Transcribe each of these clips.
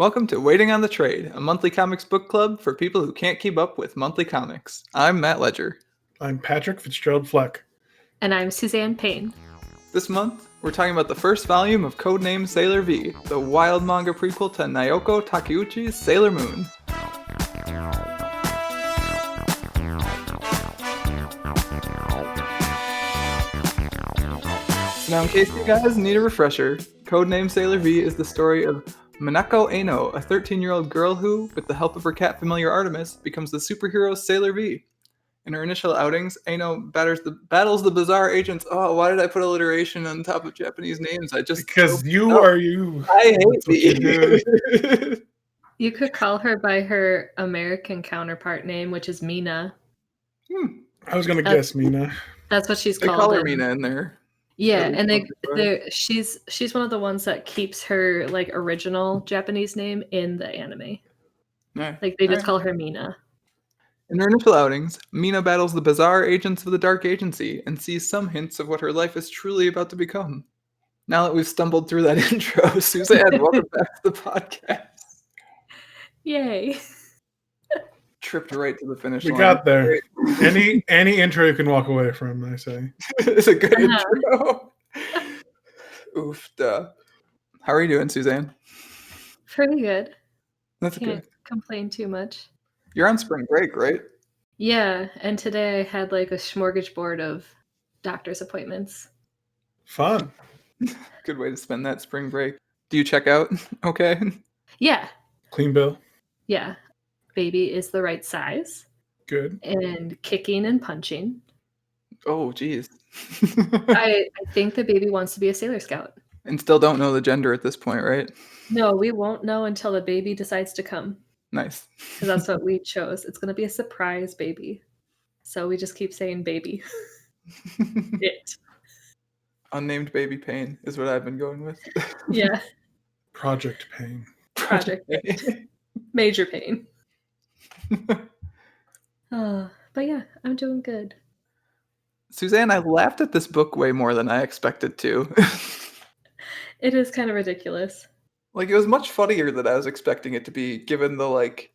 Welcome to Waiting on the Trade, a monthly comics book club for people who can't keep up with monthly comics. I'm Matt Ledger. I'm Patrick Fitzgerald Fleck. And I'm Suzanne Payne. This month, we're talking about the first volume of Codename Sailor V, the wild manga prequel to Naoko Takeuchi's Sailor Moon. So now, in case you guys need a refresher, Codename Sailor V is the story of Minako Eno, a 13-year-old girl who, with the help of her cat familiar Artemis, becomes the superhero Sailor V. In her initial outings, Eno battles the bizarre agents. Oh, why did I put alliteration on top of Japanese names? Because you are you. I hate me. You could call her by her American counterpart name, which is Mina. I was gonna guess Mina. That's what she's They called. call her Mina in there. Yeah, and she's one of the ones that keeps her like original Japanese name in the anime. Yeah. Like they just call her Mina. In her initial outings, Mina battles the bizarre agents of the Dark Agency and sees some hints of what her life is truly about to become. Now that we've stumbled through that intro, Suzanne, welcome back to the podcast. Yay. Tripped right to the finish line. We got there. Any intro you can walk away from, I say. It's a good intro. Oof, duh. How are you doing, Suzanne? Pretty good. That's Can't good. complain too much. You're on spring break, right? Yeah, and today I had like a smorgasbord of doctor's appointments. Fun. Good way to spend that spring break. Do you check out? Okay. Yeah. Clean bill. Yeah. Baby is the right size. Good. And kicking and punching. Oh, geez. I think the baby wants to be a Sailor Scout. And still don't know the gender at this point, right? No, we won't know until the baby decides to come. Nice. Because that's what we chose. It's going to be a surprise baby. So we just keep saying baby. It. Unnamed baby pain is what I've been going with. Yeah. Project Pain. Project Pain. Major pain. But yeah, I'm doing good. Suzanne, I laughed at this book way more than I expected to. It is kind of ridiculous. Like, it was much funnier than I was expecting it to be, given the, like...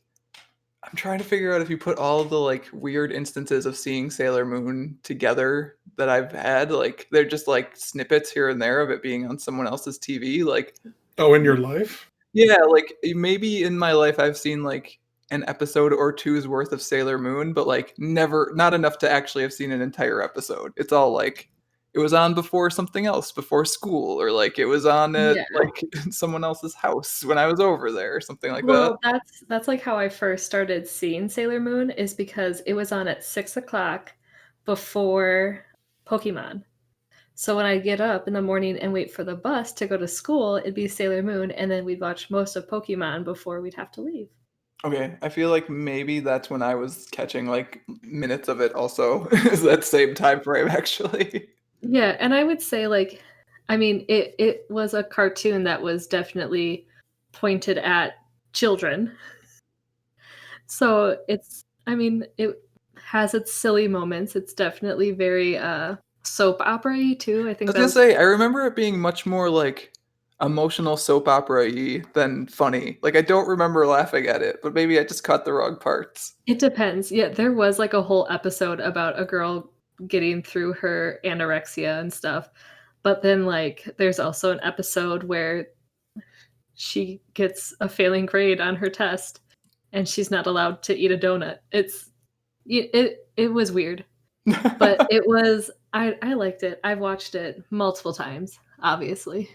I'm trying to figure out if you put all of the, like, weird instances of seeing Sailor Moon together that I've had, like, they're just, like, snippets here and there of it being on someone else's TV, like... Oh, in your life? Yeah, like, maybe in my life I've seen, like, an episode or two's worth of Sailor Moon, but, like, not enough to actually have seen an entire episode. It's all, like... It was on before something else, before school, or like it was on at like someone else's house when I was over there, or something like that. Well, that's like how I first started seeing Sailor Moon, is because it was on at 6:00 before Pokemon. So when I get up in the morning and wait for the bus to go to school, it'd be Sailor Moon, and then we'd watch most of Pokemon before we'd have to leave. Okay, I feel like maybe that's when I was catching like minutes of it also, is that same time frame actually. Yeah, and I would say, like, I mean, it was a cartoon that was definitely pointed at children. So it has its silly moments. It's definitely very soap opera-y too. I was gonna say, I remember it being much more like emotional soap opera-y than funny. Like, I don't remember laughing at it, but maybe I just caught the wrong parts. It depends. Yeah, there was like a whole episode about a girl getting through her anorexia and stuff, but then like there's also an episode where she gets a failing grade on her test and she's not allowed to eat a donut. It was weird, but I liked it. I've watched it multiple times, obviously.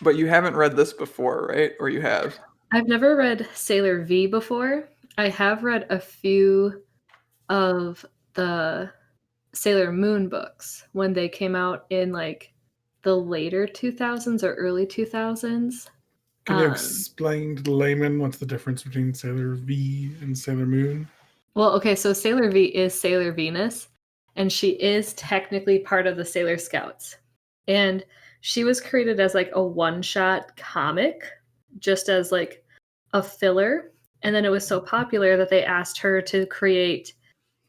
But you haven't read this before, right? Or you have? I've never read Sailor V before. I have read a few of the Sailor Moon books when they came out in like the later 2000s or early 2000s. Can you explain to the layman what's the difference between Sailor V and Sailor Moon? Well, okay, so Sailor V is Sailor Venus, and she is technically part of the Sailor Scouts. And she was created as like a one-shot comic, just as like a filler. And then it was so popular that they asked her to create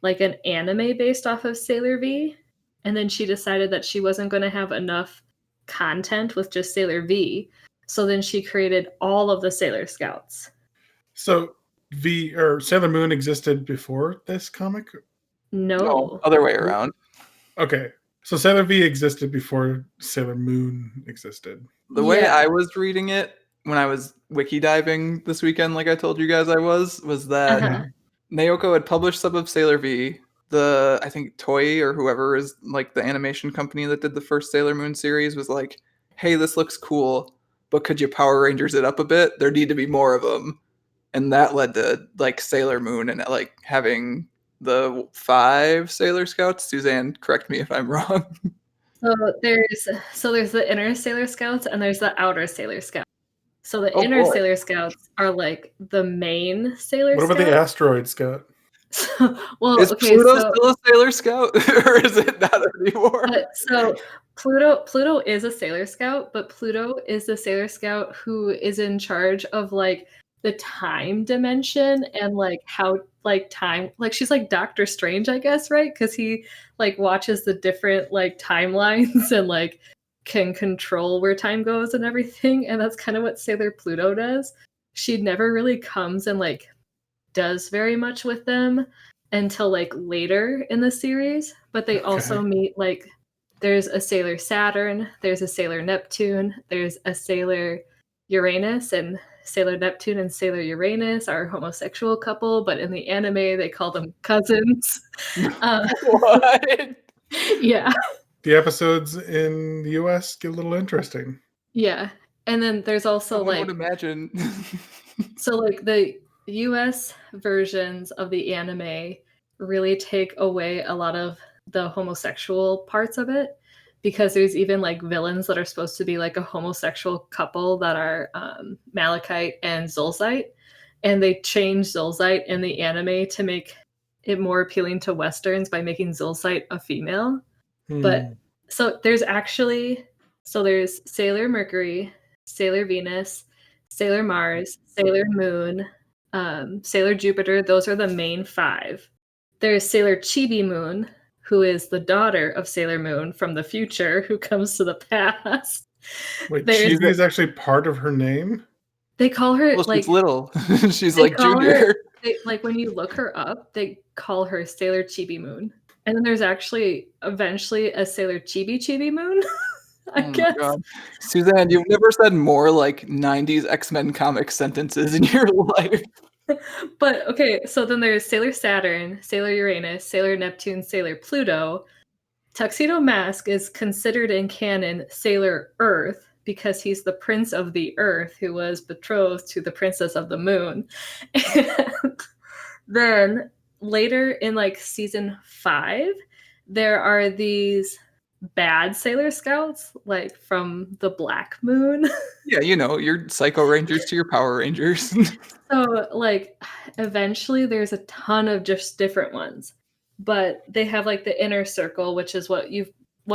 like an anime based off of Sailor V, and then she decided that she wasn't going to have enough content with just Sailor V, So then she created all of the Sailor Scouts. So Sailor Moon existed before this comic? No. Other way around. Okay. So Sailor V existed before Sailor Moon existed. The way Yeah. I was reading it when I was wiki diving this weekend, like I told you guys I was that Uh-huh. Naoko had published some of Sailor V. I think Toei or whoever is like the animation company that did the first Sailor Moon series was like, hey, this looks cool, but could you Power Rangers it up a bit? There need to be more of them. And that led to like Sailor Moon and like having the 5 Sailor Scouts. Suzanne, correct me if I'm wrong. So there's the inner Sailor Scouts and there's the outer Sailor Scouts. So the Oh, inner boy. Sailor Scouts are like the main Sailor What about Scouts. the Asteroid Scout? Well, Is okay, Pluto so still a Sailor Scout, or is it not anymore? so Pluto is a Sailor Scout, but Pluto is the Sailor Scout who is in charge of like the time dimension and like how like time, like she's like Doctor Strange, I guess, right? Because he like watches the different like timelines and like can control where time goes and everything, and that's kind of what Sailor Pluto does. She never really comes and like does very much with them until like later in the series, but they also meet like there's a Sailor Saturn, there's a Sailor Neptune, there's a Sailor Uranus, and Sailor Neptune and Sailor Uranus are a homosexual couple, but in the anime they call them cousins. What? Yeah. The episodes in the US get a little interesting. Yeah. And then there's also Someone would like imagine. so like the US versions of the anime really take away a lot of the homosexual parts of it because there's even like villains that are supposed to be like a homosexual couple that are Malachite and Zulzite, and they change Zulzite in the anime to make it more appealing to Westerns by making Zulzite a female. But so there's Sailor Mercury, Sailor Venus, Sailor Mars, Sailor Moon, Sailor Jupiter. Those are the main 5. There's Sailor Chibi Moon, who is the daughter of Sailor Moon from the future, who comes to the past. Wait, There's Chibi is actually part of her name? They call her Well, like she's little. She's they like call Junior. her like when you look her up, they call her Sailor Chibi Moon. And then there's actually eventually a Sailor Chibi Moon, I Oh my guess. god. Suzanne, you've never said more like 90s X-Men comic sentences in your life. But okay, so then there's Sailor Saturn, Sailor Uranus, Sailor Neptune, Sailor Pluto. Tuxedo Mask is considered in canon Sailor Earth because he's the prince of the earth who was betrothed to the princess of the moon. And then later in like season 5, there are these bad Sailor Scouts, like from the Black Moon. Yeah, you know, your Psycho Rangers to your Power Rangers. So like eventually there's a ton of just different ones. But they have like the inner circle, which is what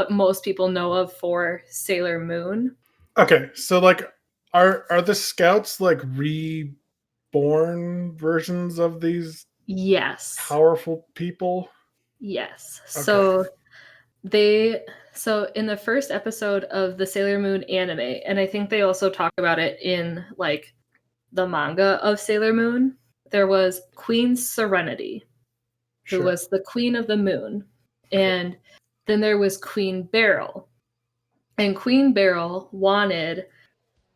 most people know of for Sailor Moon. Okay, so like are the scouts like reborn versions of these Yes. powerful people? Yes. Okay. So in the first episode of the Sailor Moon anime, and I think they also talk about it in like the manga of Sailor Moon, there was Queen Serenity, who Sure. was the queen of the moon. And then there was Queen Beryl. And Queen Beryl wanted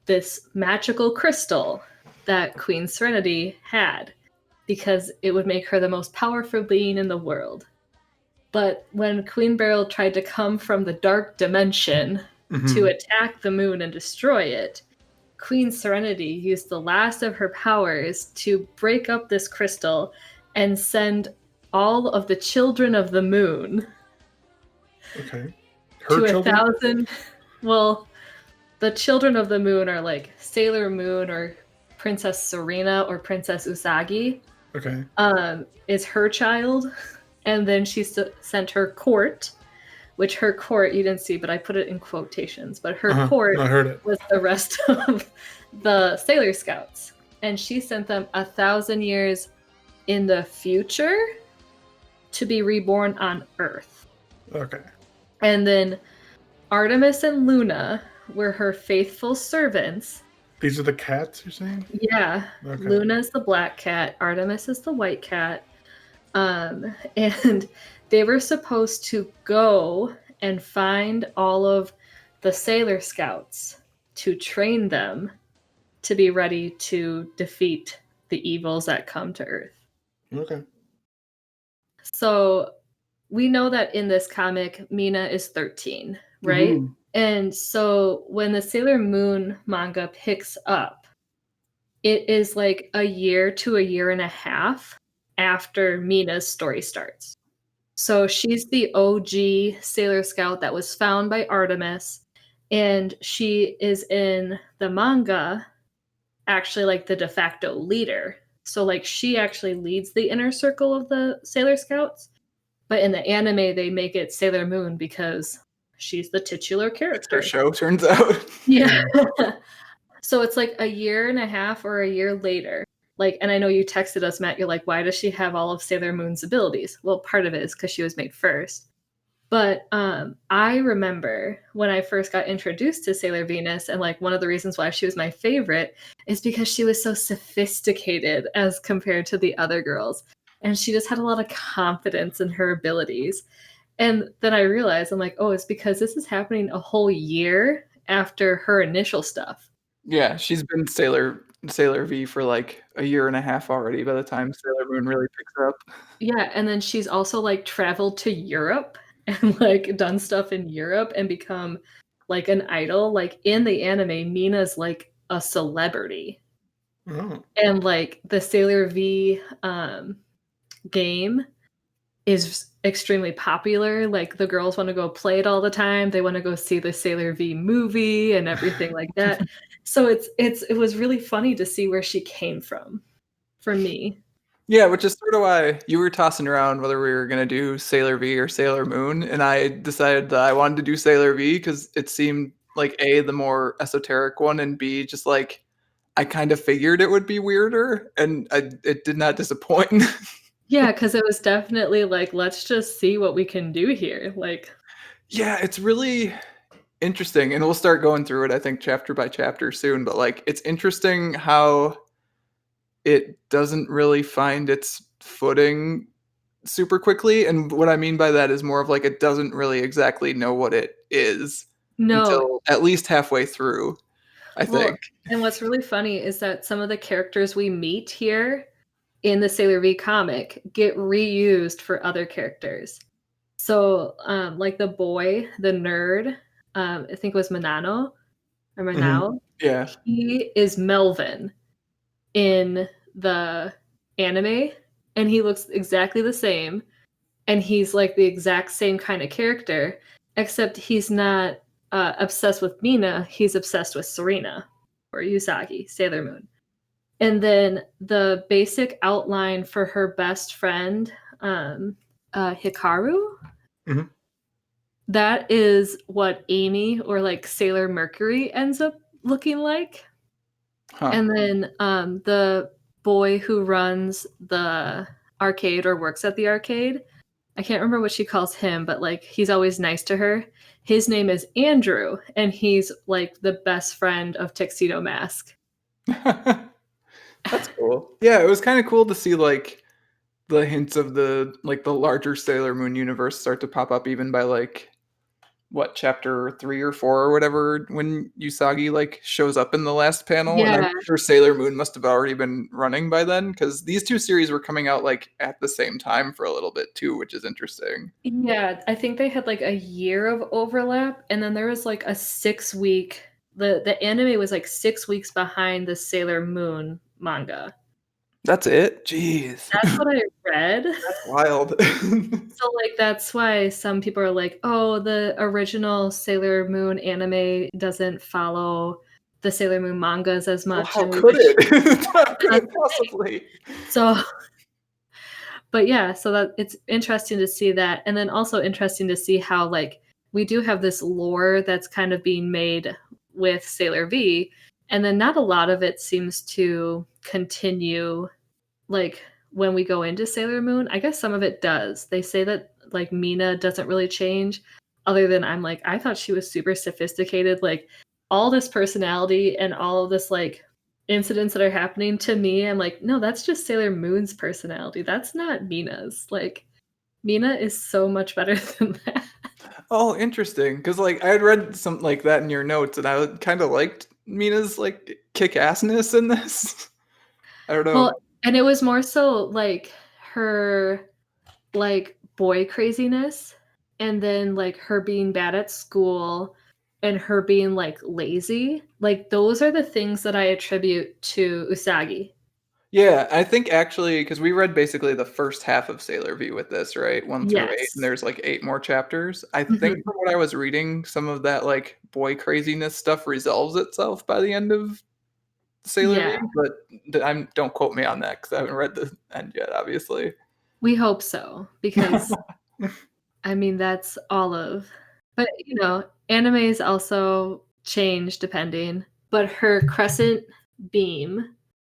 this magical crystal that Queen Serenity had because it would make her the most powerful being in the world. But when Queen Beryl tried to come from the dark dimension to attack the moon and destroy it, Queen Serenity used the last of her powers to break up this crystal and send all of the children of the moon Okay. to Her children? 1,000. Well, the children of the moon are like Sailor Moon or Princess Serena or Princess Usagi. Okay. Is her child. And then she sent her court, which her court, you didn't see, but I put it in quotations, but her court I heard it. was the rest of the Sailor Scouts. And she sent them 1,000 years in the future to be reborn on Earth. Okay. And then Artemis and Luna were her faithful servants These are the cats you're saying? Yeah. Okay. Luna is the black cat, Artemis is the white cat. And they were supposed to go and find all of the Sailor Scouts to train them to be ready to defeat the evils that come to Earth. Okay. So we know that in this comic, Mina is 13, right? Mhm. And so when the Sailor Moon manga picks up, it is like a year to a year and a half after Mina's story starts. So she's the OG Sailor Scout that was found by Artemis, and she is in the manga actually like the de facto leader. So like she actually leads the inner circle of the Sailor Scouts, but in the anime they make it Sailor Moon because she's the titular It's her character. show, turns out. Yeah. So it's like a year and a half or a year later. Like, and I know you texted us, Matt, you're like, why does she have all of Sailor Moon's abilities? Well, part of it is because she was made first. But I remember when I first got introduced to Sailor Venus, and like one of the reasons why she was my favorite is because she was so sophisticated as compared to the other girls. And she just had a lot of confidence in her abilities. And then I realized, I'm like, oh, it's because this is happening a whole year after her initial stuff. Yeah, she's been Sailor V for like a year and a half already by the time Sailor Moon really picks up. Yeah, and then she's also like traveled to Europe and like done stuff in Europe and become like an idol. Like in the anime, Mina's like a celebrity. Oh. And like the Sailor V game is extremely popular. Like the girls want to go play it all the time. They want to go see the Sailor V movie and everything like that. So it was really funny to see where she came from for me. Yeah, which is sort of why you were tossing around whether we were gonna do Sailor V or Sailor Moon, and I decided that I wanted to do Sailor V because it seemed like A, the more esoteric one, and B, just like I kind of figured it would be weirder, and it did not disappoint. Yeah, because it was definitely like, let's just see what we can do here. Like, Yeah, it's really interesting, and we'll start going through it, I think, chapter by chapter soon, but like it's interesting how it doesn't really find its footing super quickly, and what I mean by that is more of like it doesn't really exactly know what it is no. until at least halfway through, I Well, think. and what's really funny is that some of the characters we meet here in the Sailor V comic get reused for other characters. So, like the boy, the nerd, I think it was Manano or Mhm. Manao, Yeah. he is Melvin in the anime, and he looks exactly the same. And he's like the exact same kind of character, except he's not obsessed with Mina. He's obsessed with Serena or Usagi, Sailor Moon. And then the basic outline for her best friend, Hikaru, Mhm. that is what Amy or like Sailor Mercury ends up looking like. Huh. And then the boy who runs the arcade or works at the arcade, I can't remember what she calls him, but like he's always nice to her. His name is Andrew, and he's like the best friend of Tuxedo Mask. That's cool. Yeah, it was kind of cool to see like the hints of the larger Sailor Moon universe start to pop up even by like what chapter 3 or 4 or whatever when Usagi like shows up in the last panel, and I'm Yeah, sure Sailor Moon must have already been running by then because these two series were coming out like at the same time for a little bit too, which is interesting. yeah. I think they had like a year of overlap, and then there was like a 6 week. The anime was like 6 weeks behind the Sailor Moon manga. That's it? Jeez. That's what I read. That's wild. So like that's why some people are like, "Oh, the original Sailor Moon anime doesn't follow the Sailor Moon mangas as Well, much," how and we could wish. it? How could That's it the thing. possibly? So, but yeah, so that it's interesting to see that, and then also interesting to see how like we do have this lore that's kind of being made with Sailor V, and then not a lot of it seems to continue like when we go into Sailor Moon. I guess some of it does. They say that like Mina doesn't really change, other than I'm like, I thought she was super sophisticated. Like all this personality and all of this like incidents that are happening to me. I'm like, no, that's just Sailor Moon's personality. That's not Mina's. Like, Mina is so much better than that. Oh, interesting. Because like I had read something like that in your notes, and I kind of liked Mina's like kick-assness in this. I don't know. Well, and it was more so like her like boy craziness, and then like her being bad at school and her being like lazy. Like those are the things that I attribute to Usagi. Yeah, I think actually because we read basically the first half of Sailor V with this, right? 1 through 8, and Yes. there's like 8 more chapters. I think Mhm. from what I was reading, some of that like boy craziness stuff resolves itself by the end of Sailor V, Yeah, but don't quote me on that because I haven't read the end yet, obviously. we hope so because I mean that's all of. But you know, animes also change depending. But her crescent beam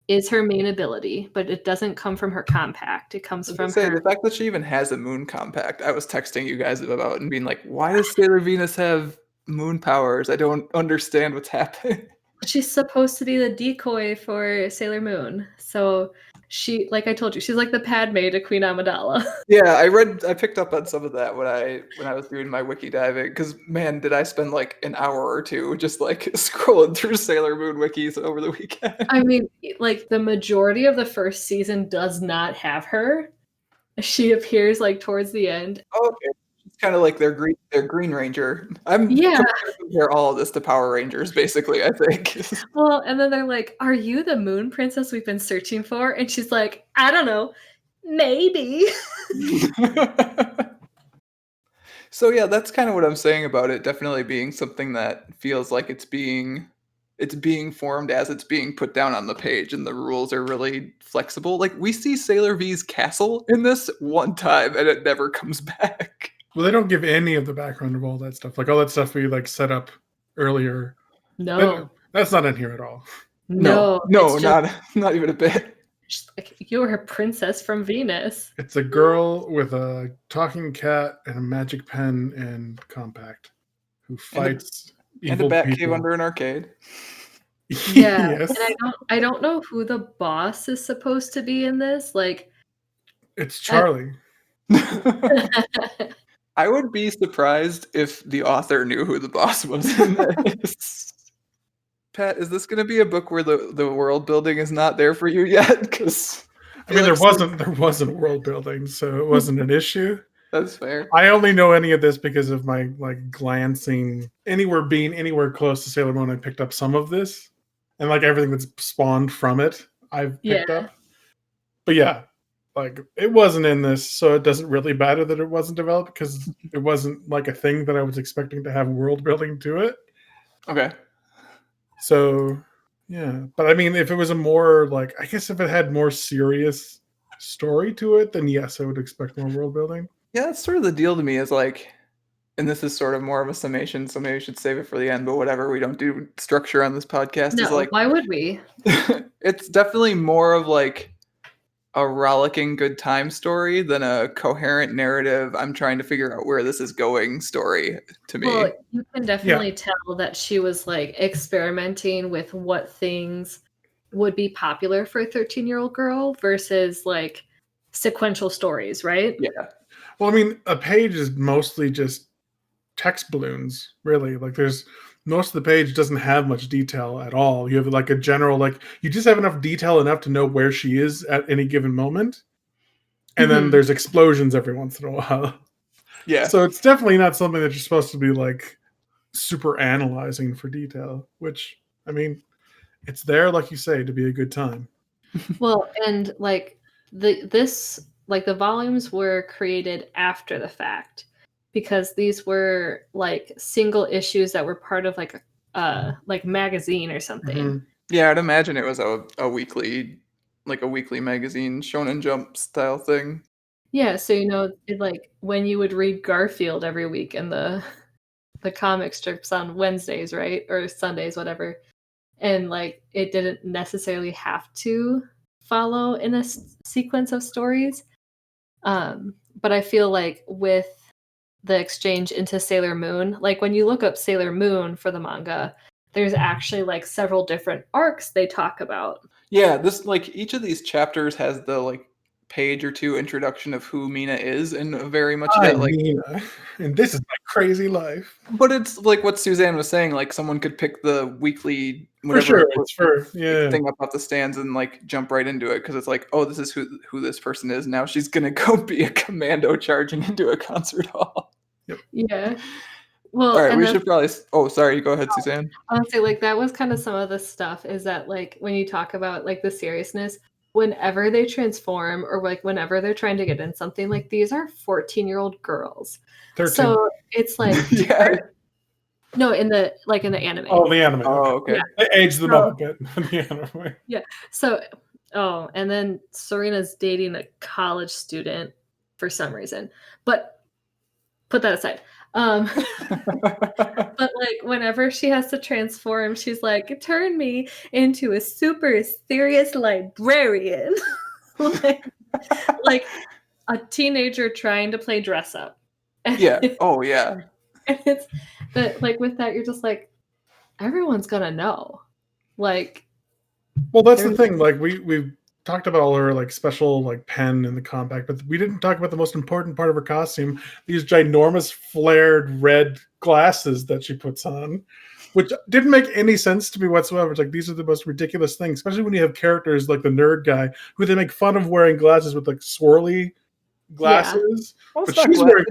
is her main ability, but it doesn't come from her compact. It comes I was gonna from say, her. the fact that she even has a moon compact, I was texting you guys about and being like, "Why does Sailor Venus have moon powers? I don't understand what's happening." She's supposed to be the decoy for Sailor Moon. So she, like I told you, she's like the Padme to Queen Amidala. Yeah, I picked up on some of that when I was doing my wiki diving, because man, did I spend like an hour or two just like scrolling through Sailor Moon wikis over the weekend. I mean, like the majority of the first season does not have her. She appears like towards the end. Oh, okay. It's kind of like their Green Ranger. I'm Yeah. gonna compare all of this to Power Rangers, basically, I think. Well, and then they're like, "Are you the moon princess we've been searching for?" And she's like, "I don't know. Maybe." So yeah, that's kind of what I'm saying about it definitely being something that feels like it's being formed as it's being put down on the page, and the rules are really flexible. Like we see Sailor V's castle in this one time and it never comes back. Well, they don't give any of the background of all that stuff. Like all that stuff we like set up earlier. No. That's not in here at all. No, No, it's just not even a bit. she's like, "You're a princess from Venus." It's a girl with a talking cat and a magic pen and compact who And a fights and a evil bat cave people. under an arcade. Yeah, Yes. and I don't know who the boss is supposed to be in this. Like, It's I Charlie. I would be surprised if the author knew who the boss was in this. Pat, is this gonna be a book where the world building is not there for you yet? Because I mean, there wasn't world building, so it wasn't an issue. That's fair. I only know any of this because of my like glancing being anywhere close to Sailor Moon. I picked up some of this, and like everything that's spawned from it, I've yeah. picked up. But yeah, like it wasn't in this, so it doesn't really matter that it wasn't developed because it wasn't like a thing that I was expecting to have world building to it. Okay. So yeah, but I mean, if it was a more like, I guess if it had more serious story to it, then yes, I would expect more world building. Yeah, that's sort of the deal to me is like, and this is sort of more of a summation, so maybe we should save it for the end, but whatever, we don't do structure on this podcast, is No, like, why would we? it's definitely more of like a rollicking good time story than a coherent narrative, I'm trying to figure out where this is going story to Well, me. you can Yeah, definitely tell that she was like experimenting with what things would be popular for a 13-year-old girl versus like sequential stories, right? Yeah. well, I mean, a page is mostly just text balloons, really. Like, there's most of the page doesn't have much detail at all. You have like a general, like, you just have enough detail enough to know where she is at any given moment, and then Mhm. there's explosions every once in a while. Yeah. So it's definitely not something that you're supposed to be like super analyzing for detail, which, I mean, it's there, like you say, to be a good time. Well, and like the volumes were created after the fact because these were like single issues that were part of like a like magazine or something. Mhm. Yeah, I'd imagine it was a weekly, like a weekly magazine, Shonen Jump style thing. Yeah, so you know, it, like when you would read Garfield every week in the comic strips on Wednesdays, right? Or Sundays, whatever. And like it didn't necessarily have to follow in a sequence of stories. But I feel like with the exchange into Sailor Moon, like when you look up Sailor Moon for the manga, there's actually like several different arcs they talk about. Yeah, this like each of these chapters has the like page or two introduction of who Mina is, and very much Hi, that like. Nina, and this is my crazy life. But it's like what Suzanne was saying. Like someone could pick the weekly For whatever sure, it was, it's for like, thing up off the stands and like jump right into it because it's like, oh, this is who this person is. Now she's gonna go be a commando charging into a concert hall. Yeah. Well, All right, and we then should probably. Oh, sorry. Go ahead, Suzanne. honestly, like that was kind of some of the stuff is that like when you talk about like the seriousness, whenever they transform or like whenever they're trying to get in something, like these are 14-year-old girls. 13. So it's like Yeah. no, in the anime. Oh, the anime. Oh, Okay. okay. They aged them So- up a bit in the anime. So and then Serena's dating a college student for some reason. But put that aside. But like whenever she has to transform, she's like, turn me into a super serious librarian. like a teenager trying to play dress up. Yeah. Oh, yeah. And it's but like with that, you're just like, everyone's gonna know. Like, Well, that's the There's- thing. Like we've talked about all her like special like pen in the compact, but we didn't talk about the most important part of her costume: these ginormous flared red glasses that she puts on, which didn't make any sense to me whatsoever. It's like these are the most ridiculous things, especially when you have characters like the nerd guy who they make fun of wearing glasses with like swirly glasses. Well, But it's, not she's wearing.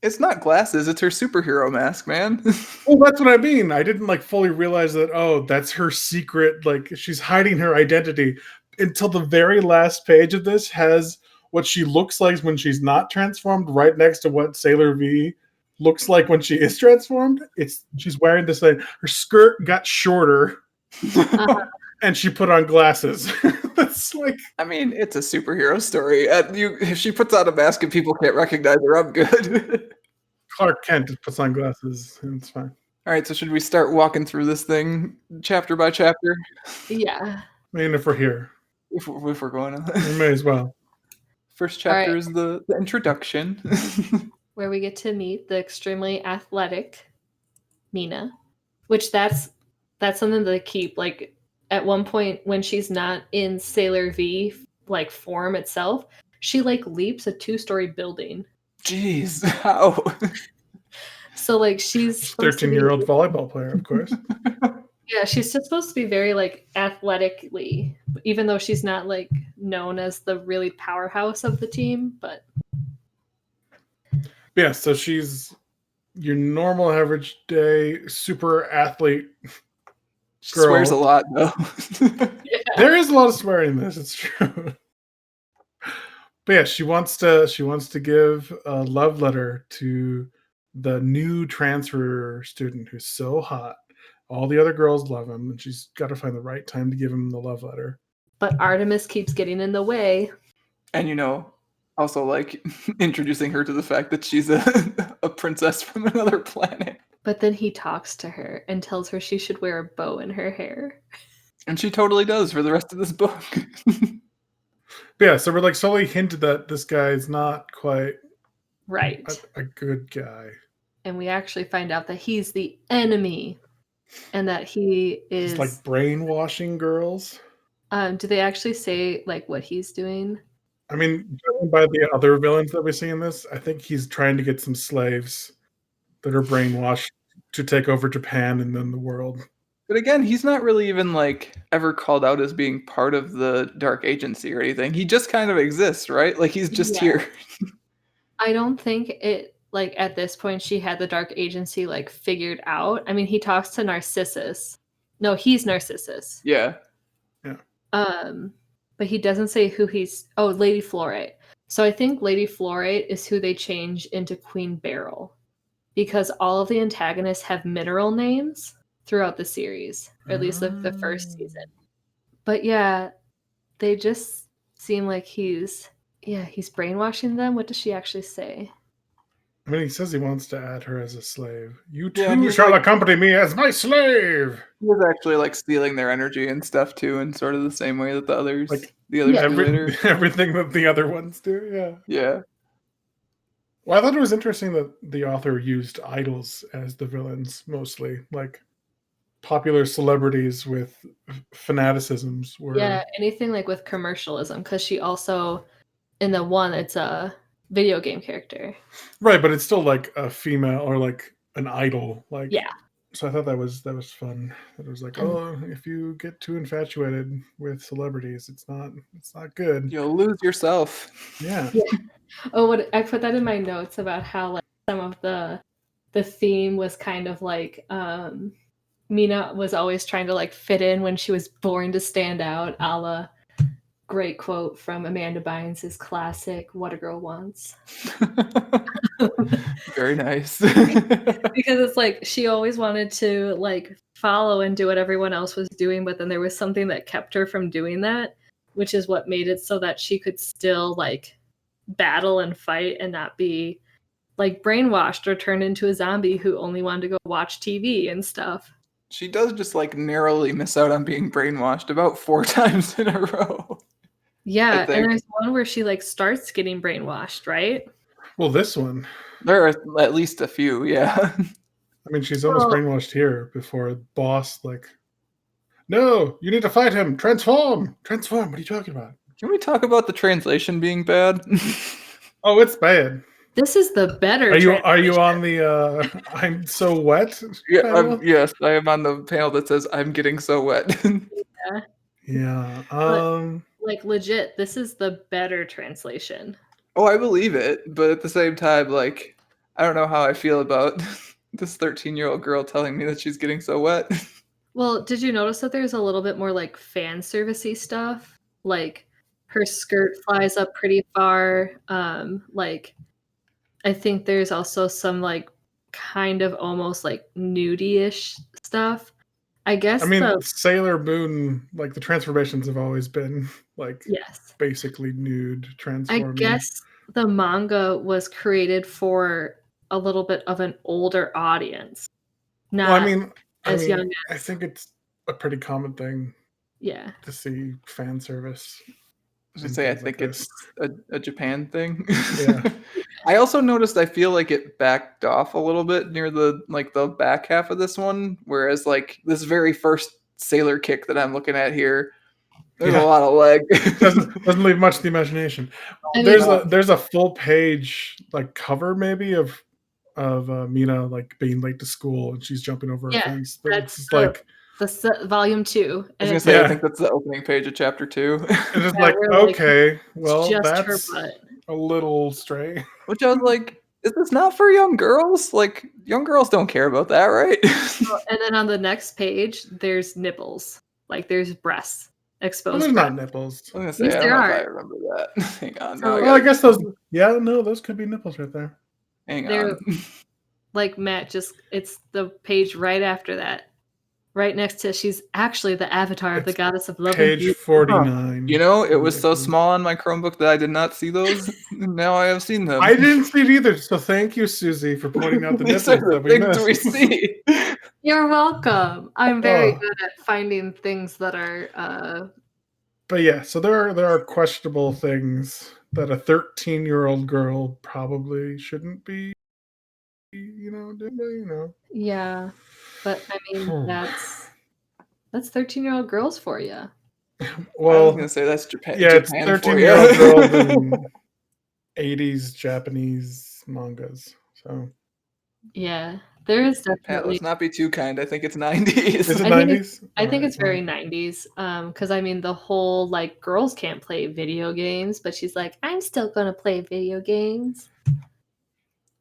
it's not glasses. It's her superhero mask, man. Well, that's what I mean. I didn't like fully realize that. Oh, that's her secret. Like she's hiding her identity until the very last page of this has what she looks like when she's not transformed, right next to what Sailor V looks like when she is transformed. She's wearing this thing. Her skirt got shorter, and she put on glasses. That's like. I mean, it's a superhero story. If she puts on a mask and people can't recognize her, I'm good. Clark Kent just puts on glasses, and it's fine. All right, so should we start walking through this thing chapter by chapter? yeah. I mean, if we're here, If we're going on. we may as well. First chapter right. is the introduction. Where we get to meet the extremely athletic Mina, which that's something that they keep. Like at one point when she's not in Sailor V like form itself, she like leaps a 2-story building. Jeez, how? So like she's 13-year-old volleyball player, of course. Yeah, she's just supposed to be very like athletically, even though she's not like known as the really powerhouse of the team. But Yeah, so she's your normal average day super athlete. She swears a Girl. lot, though. There is a lot of swearing in this, it's true. But yeah, she wants to give a love letter to the new transfer student who's so hot. All the other girls love him, and she's got to find the right time to give him the love letter. but Artemis keeps getting in the way. And also like introducing her to the fact that she's a princess from another planet. But then he talks to her and tells her she should wear a bow in her hair. And she totally does for the rest of this book. But yeah, so we're like slowly hinted that this guy is not quite Right. a good guy. And we actually find out that he's the enemy and that he is He's like brainwashing girls. do they actually say like what he's doing? I mean, judging by the other villains that we see in this, I think he's trying to get some slaves that are brainwashed to take over Japan and then the world. But again, he's not really even like ever called out as being part of the Dark Agency or anything. He just kind of exists, right? Like he's just here. I don't think it like at this point she had the Dark Agency like figured out. I mean, he talks to Narcissus. No, he's Narcissus. Yeah. But he doesn't say who he's. Oh, Lady Fluorite. So I think Lady Fluorite is who they change into Queen Beryl, because all of the antagonists have mineral names throughout the series, or at least the first season. But yeah, they just seem like he's brainwashing them. What does she actually say? I mean, he says he wants to add her as a slave. You Yeah, too he's shall like- accompany me as my slave. He was actually like stealing their energy and stuff too, in sort of the same way that the others Like, do later. Everything that the other ones do, yeah. Yeah. Well, I thought it was interesting that the author used idols as the villains mostly. Like, popular celebrities with fanaticisms were. Yeah, anything like with commercialism, because she also in the one it's a video game character. Right, but it's still like a female or like an idol. Like, Yeah. So I thought that was fun. It was like, oh, if you get too infatuated with celebrities, it's not good. You'll lose yourself. Yeah. Oh, what I put that in my notes about how like some of the theme was kind of like Mina was always trying to like fit in when she was born to stand out, a la great quote from Amanda Bynes' classic "What a Girl Wants." Very nice. Because it's like she always wanted to like follow and do what everyone else was doing, but then there was something that kept her from doing that, which is what made it so that she could still like battle and fight and not be like brainwashed or turned into a zombie who only wanted to go watch TV and stuff. She does just like narrowly miss out on being brainwashed about 4 times in a row. Yeah, and there's one where she like starts getting brainwashed, right? Well, this one. There are at least a few, yeah. I mean, she's almost brainwashed here before boss like, no, you need to fight him. Transform. What are you talking about? Can we talk about the translation being bad? Oh, it's bad. This is the better. Are you on the I'm so wet? Yeah, yes, I am on the panel that says I'm getting so wet. Yeah. Like legit, this is the better translation. Oh, I believe it, but at the same time, like, I don't know how I feel about this 13-year-old girl telling me that she's getting so wet. Well, did you notice that there's a little bit more like fan servicey stuff? Like her skirt flies up pretty far. Like I think there's also some like kind of almost like nudie-ish stuff. I guess. I mean, Sailor Moon, like the transformations have always been like basically nude transforming. I guess the manga was created for a little bit of an older audience. Not young as. I think it's a pretty common thing. Yeah. To see fan service. I should say I think it's a Japan thing. Yeah. I also noticed I feel like it backed off a little bit near the back half of this one, whereas like this very first Sailor kick that I'm looking at here, there's a lot of leg. doesn't leave much to the imagination. There's a full page like cover maybe of Mina like being late to school and she's jumping over a fence. But it's like the volume 2. I was gonna say I think that's the opening page of chapter 2. It's just like okay, well just that's a little stray. Which I was like, is this not for young girls? Like young girls don't care about that, right? And then on the next page, there's nipples. Like there's breasts exposed. Well, there's not nipples. I was gonna say I don't know if I remember that. Hang on. Well, I guess those. Yeah, no, those could be nipples right there. Hang on. Like Matt, it's the page right after that. Right next to she's actually the avatar of the goddess of love. Page 49. You know, it was so small on my Chromebook that I did not see those. Now I have seen them. I didn't see it either. So thank you, Susie, for pointing out the nipples that we missed. We see. You're welcome. I'm very good at finding things that are. But yeah, so there are questionable things that a 13-year-old girl probably shouldn't be. Yeah. But I mean, that's 13-year-old girls for you. Well, I was gonna say that's Japan. Yeah, it's 13-year-old girls in 80s Japanese mangas. So yeah, there is definitely. Let's not be too kind. I think it's 90s. Is it 90s? I think it's very 90s. Because I mean, the whole like girls can't play video games, but she's like, I'm still gonna play video games.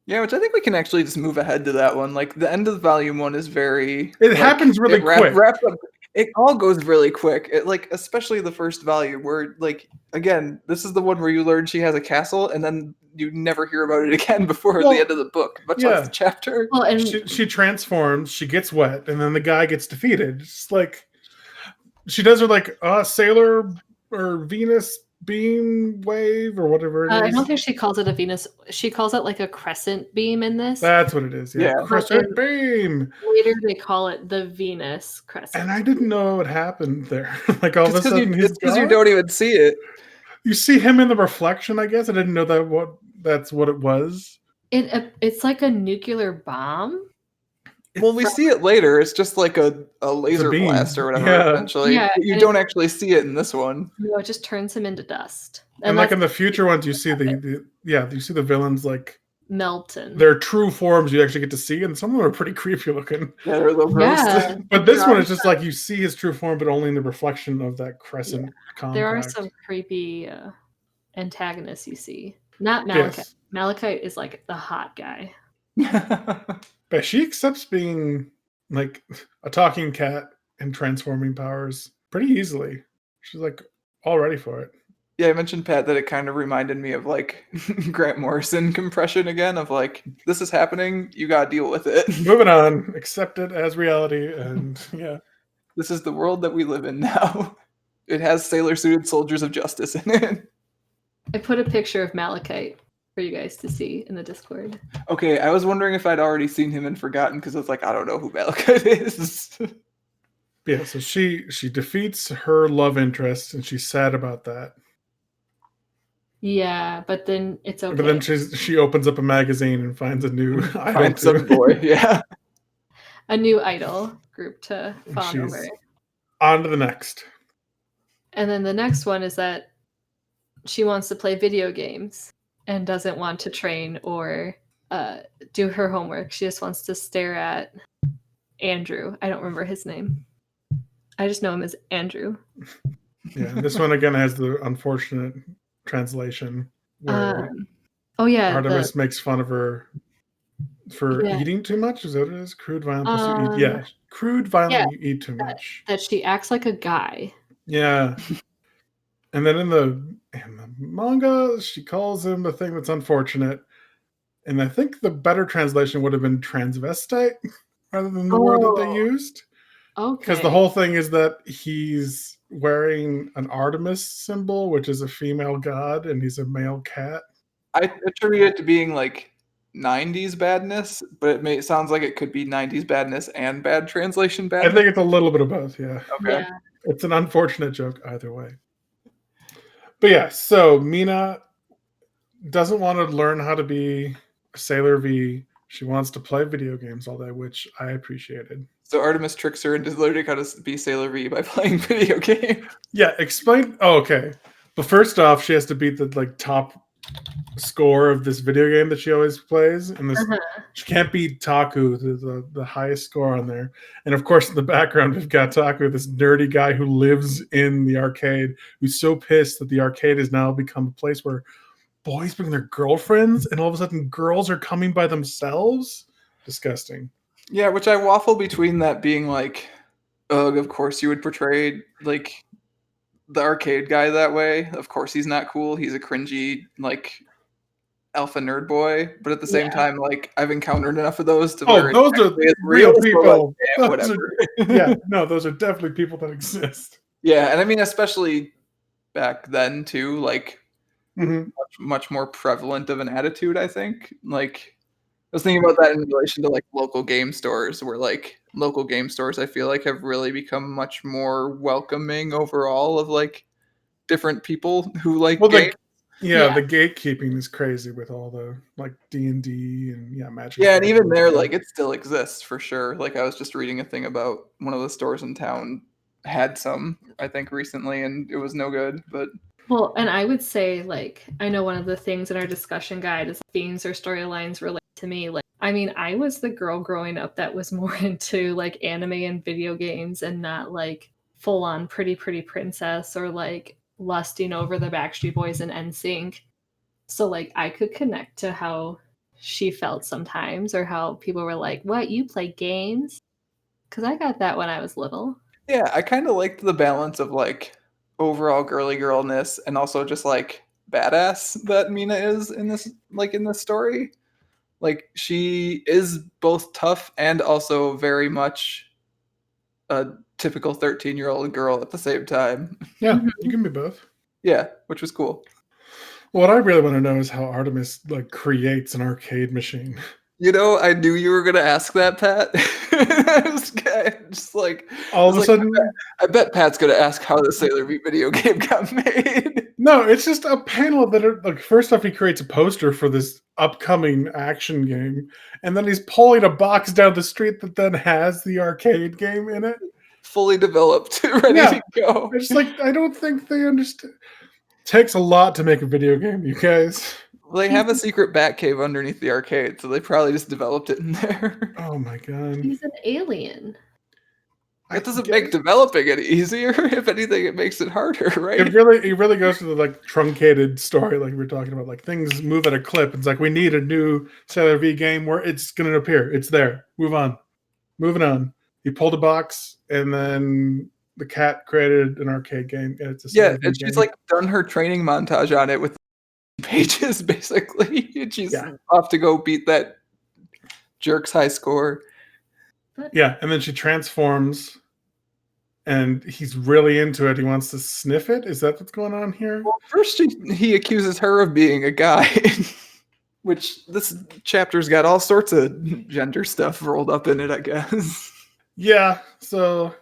Yeah, which I think we can actually just move ahead to that one. Like the end of volume 1 is very. It happens really quick. Wraps up. It all goes really quick. It, like especially the first volume, where like again, this is the one where you learn she has a castle, and then you never hear about it again before the end of the book, much less the chapter. Well, and she transforms, she gets wet, and then the guy gets defeated. It's like she does her like Sailor or Venus beam wave or whatever it is. I don't think she calls it a Venus. She calls it like a crescent beam in this. That's what it is. Yeah. Crescent beam. Later they call it the Venus crescent. And I didn't know what happened there. Like all of a sudden it's because you don't even see it. You see him in the reflection, I guess. I didn't know that's what it was. It's like a nuclear bomb. Well, we see it later. It's just like a laser beam. blast or whatever, Yeah. essentially. Yeah, But you and don't actually see it in this one. No, it just turns him into dust. And like that's in the future ones, you see you see the villains like Melton. their true forms you actually get to see, and some of them are pretty creepy looking. Yeah, they're a little gross. Yeah. But this one is just like you see his true form, but only in the reflection of that crescent compact. There are some creepy antagonists you see. Not Malachite. Yes. Malachite is like the hot guy. But she accepts being like a talking cat and transforming powers pretty easily. She's like all ready for it. Yeah, I mentioned, Pat, that it kind of reminded me of like Grant Morrison compression again, of like, this is happening, you gotta deal with it. Moving on, accept it as reality, and yeah. This is the world that we live in now. It has sailor-suited soldiers of justice in it. I put a picture of Malachite for you guys to see in the Discord. Okay, I was wondering if I'd already seen him and forgotten, because I was like, I don't know who Malachite is. Yeah, so she defeats her love interest, and she's sad about that. Yeah, but then it's okay. But then she opens up a magazine and finds a new idol. Find some boy, yeah. A new idol group to fawn She's over. on to the next. And then the next one is that she wants to play video games and doesn't want to train or do her homework. She just wants to stare at Andrew. I don't remember his name. I just know him as Andrew. Yeah, this one again has the unfortunate translation where Artemis makes fun of her for eating too much. Is that what it is? Crude, violent, plus you eat. Yeah, crude, violent, you eat too much. That she acts like a guy. Yeah. And then in the manga, she calls him the thing that's unfortunate. And I think the better translation would have been transvestite rather than the word that they used. Okay. Because the whole thing is that he's wearing an Artemis symbol, which is a female god, and he's a male cat. I attribute it to being like 90s badness, but it sounds like it could be 90s badness and bad translation badness. I think it's a little bit of both, yeah. Okay. Yeah. It's an unfortunate joke either way. But yeah, so Mina doesn't want to learn how to be a Sailor V. She wants to play video games all day, which I appreciated. So Artemis tricks her into learning how to be Sailor V by playing video games. Yeah, explain. Oh, okay. But first off, she has to beat the top score of this video game that she always plays, and this she can't beat Taku, the highest score on there. And of course, in the background, we've got Taku, this nerdy guy who lives in the arcade, who's so pissed that the arcade has now become a place where boys bring their girlfriends, and all of a sudden, girls are coming by themselves. Disgusting. Yeah, which I waffle between that being like, ugh, of course you would portray like the arcade guy that way. Of course he's not cool. He's a cringy like alpha nerd boy. But at the same time, like I've encountered enough of those to where those are real people. Like, whatever. Those are definitely people that exist. Yeah, and I mean especially back then too, like much more prevalent of an attitude, I think. Like I was thinking about that in relation to like local game stores, where like local game stores I feel like have really become much more welcoming overall of like different people who like games. The gatekeeping is crazy with all the like D&D and Magic. Yeah, and even there, like it still exists for sure. Like I was just reading a thing about one of the stores in town had some, I think, recently, and it was no good. But well, and I would say like I know one of the things in our discussion guide is themes or storylines relate to me. Like I mean, I was the girl growing up that was more into like anime and video games and not like full on pretty princess or like lusting over the Backstreet Boys and NSYNC. So like I could connect to how she felt sometimes, or how people were like, "What, you play games?" Because I got that when I was little. Yeah, I kind of liked the balance of like overall girly girlness and also just like badass that Mina is in this story. Like she is both tough and also very much a typical 13-year-old girl at the same time. Yeah, you can be both. Yeah, which was cool. What I really want to know is how Artemis like creates an arcade machine. You know, I knew you were gonna ask that, Pat. I was just like, All of a sudden, I bet Pat's gonna ask how the Sailor V video game got made. no, it's just a panel that are like. First off, he creates a poster for this upcoming action game, and then he's pulling a box down the street that then has the arcade game in it. Fully developed, ready to go. It's like I don't think they understand. Takes a lot to make a video game, you guys. Well, they have a secret bat cave underneath the arcade, so they probably just developed it in there. Oh my god. He's an alien. That doesn't make developing it easier. If anything, it makes it harder, right? It really goes to the like truncated story, like we were talking about. Like things move at a clip. It's like we need a new Sailor V game where it's going to appear. It's there. Move on. Moving on. He pulled a box, and then the cat created an arcade game. And it's a Sailor V and she's game. like done her training montage on it with pages, basically. And she's off to go beat that jerk's high score. Yeah, and then she transforms, and he's really into it. He wants to sniff it. Is that what's going on here? Well, first he accuses her of being a guy, which this chapter's got all sorts of gender stuff rolled up in it, I guess. Yeah, so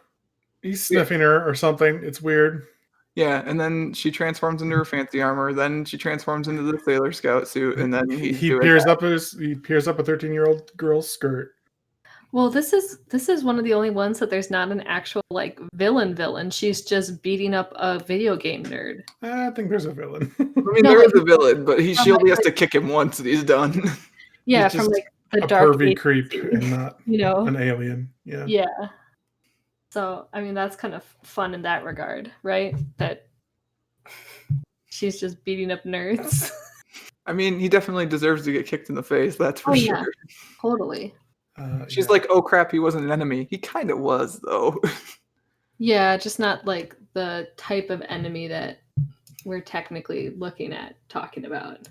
he's sniffing her or something. It's weird. Yeah, and then she transforms into her fancy armor. Then she transforms into the Sailor Scout suit, and then he peers up a 13-year-old girl's skirt. Well, this is one of the only ones that there's not an actual like villain. She's just beating up a video game nerd. I think there's a villain. I mean, there is a villain, but she only has to kick him once, and he's done. Yeah, he's from like the a dark pervy creep and not an alien. Yeah. Yeah. So I mean, that's kind of fun in that regard, right? That she's just beating up nerds. I mean, he definitely deserves to get kicked in the face. That's for sure. Yeah, totally. She's like, oh crap, he wasn't an enemy. He kind of was, though. Yeah, just not like the type of enemy that we're technically looking at talking about.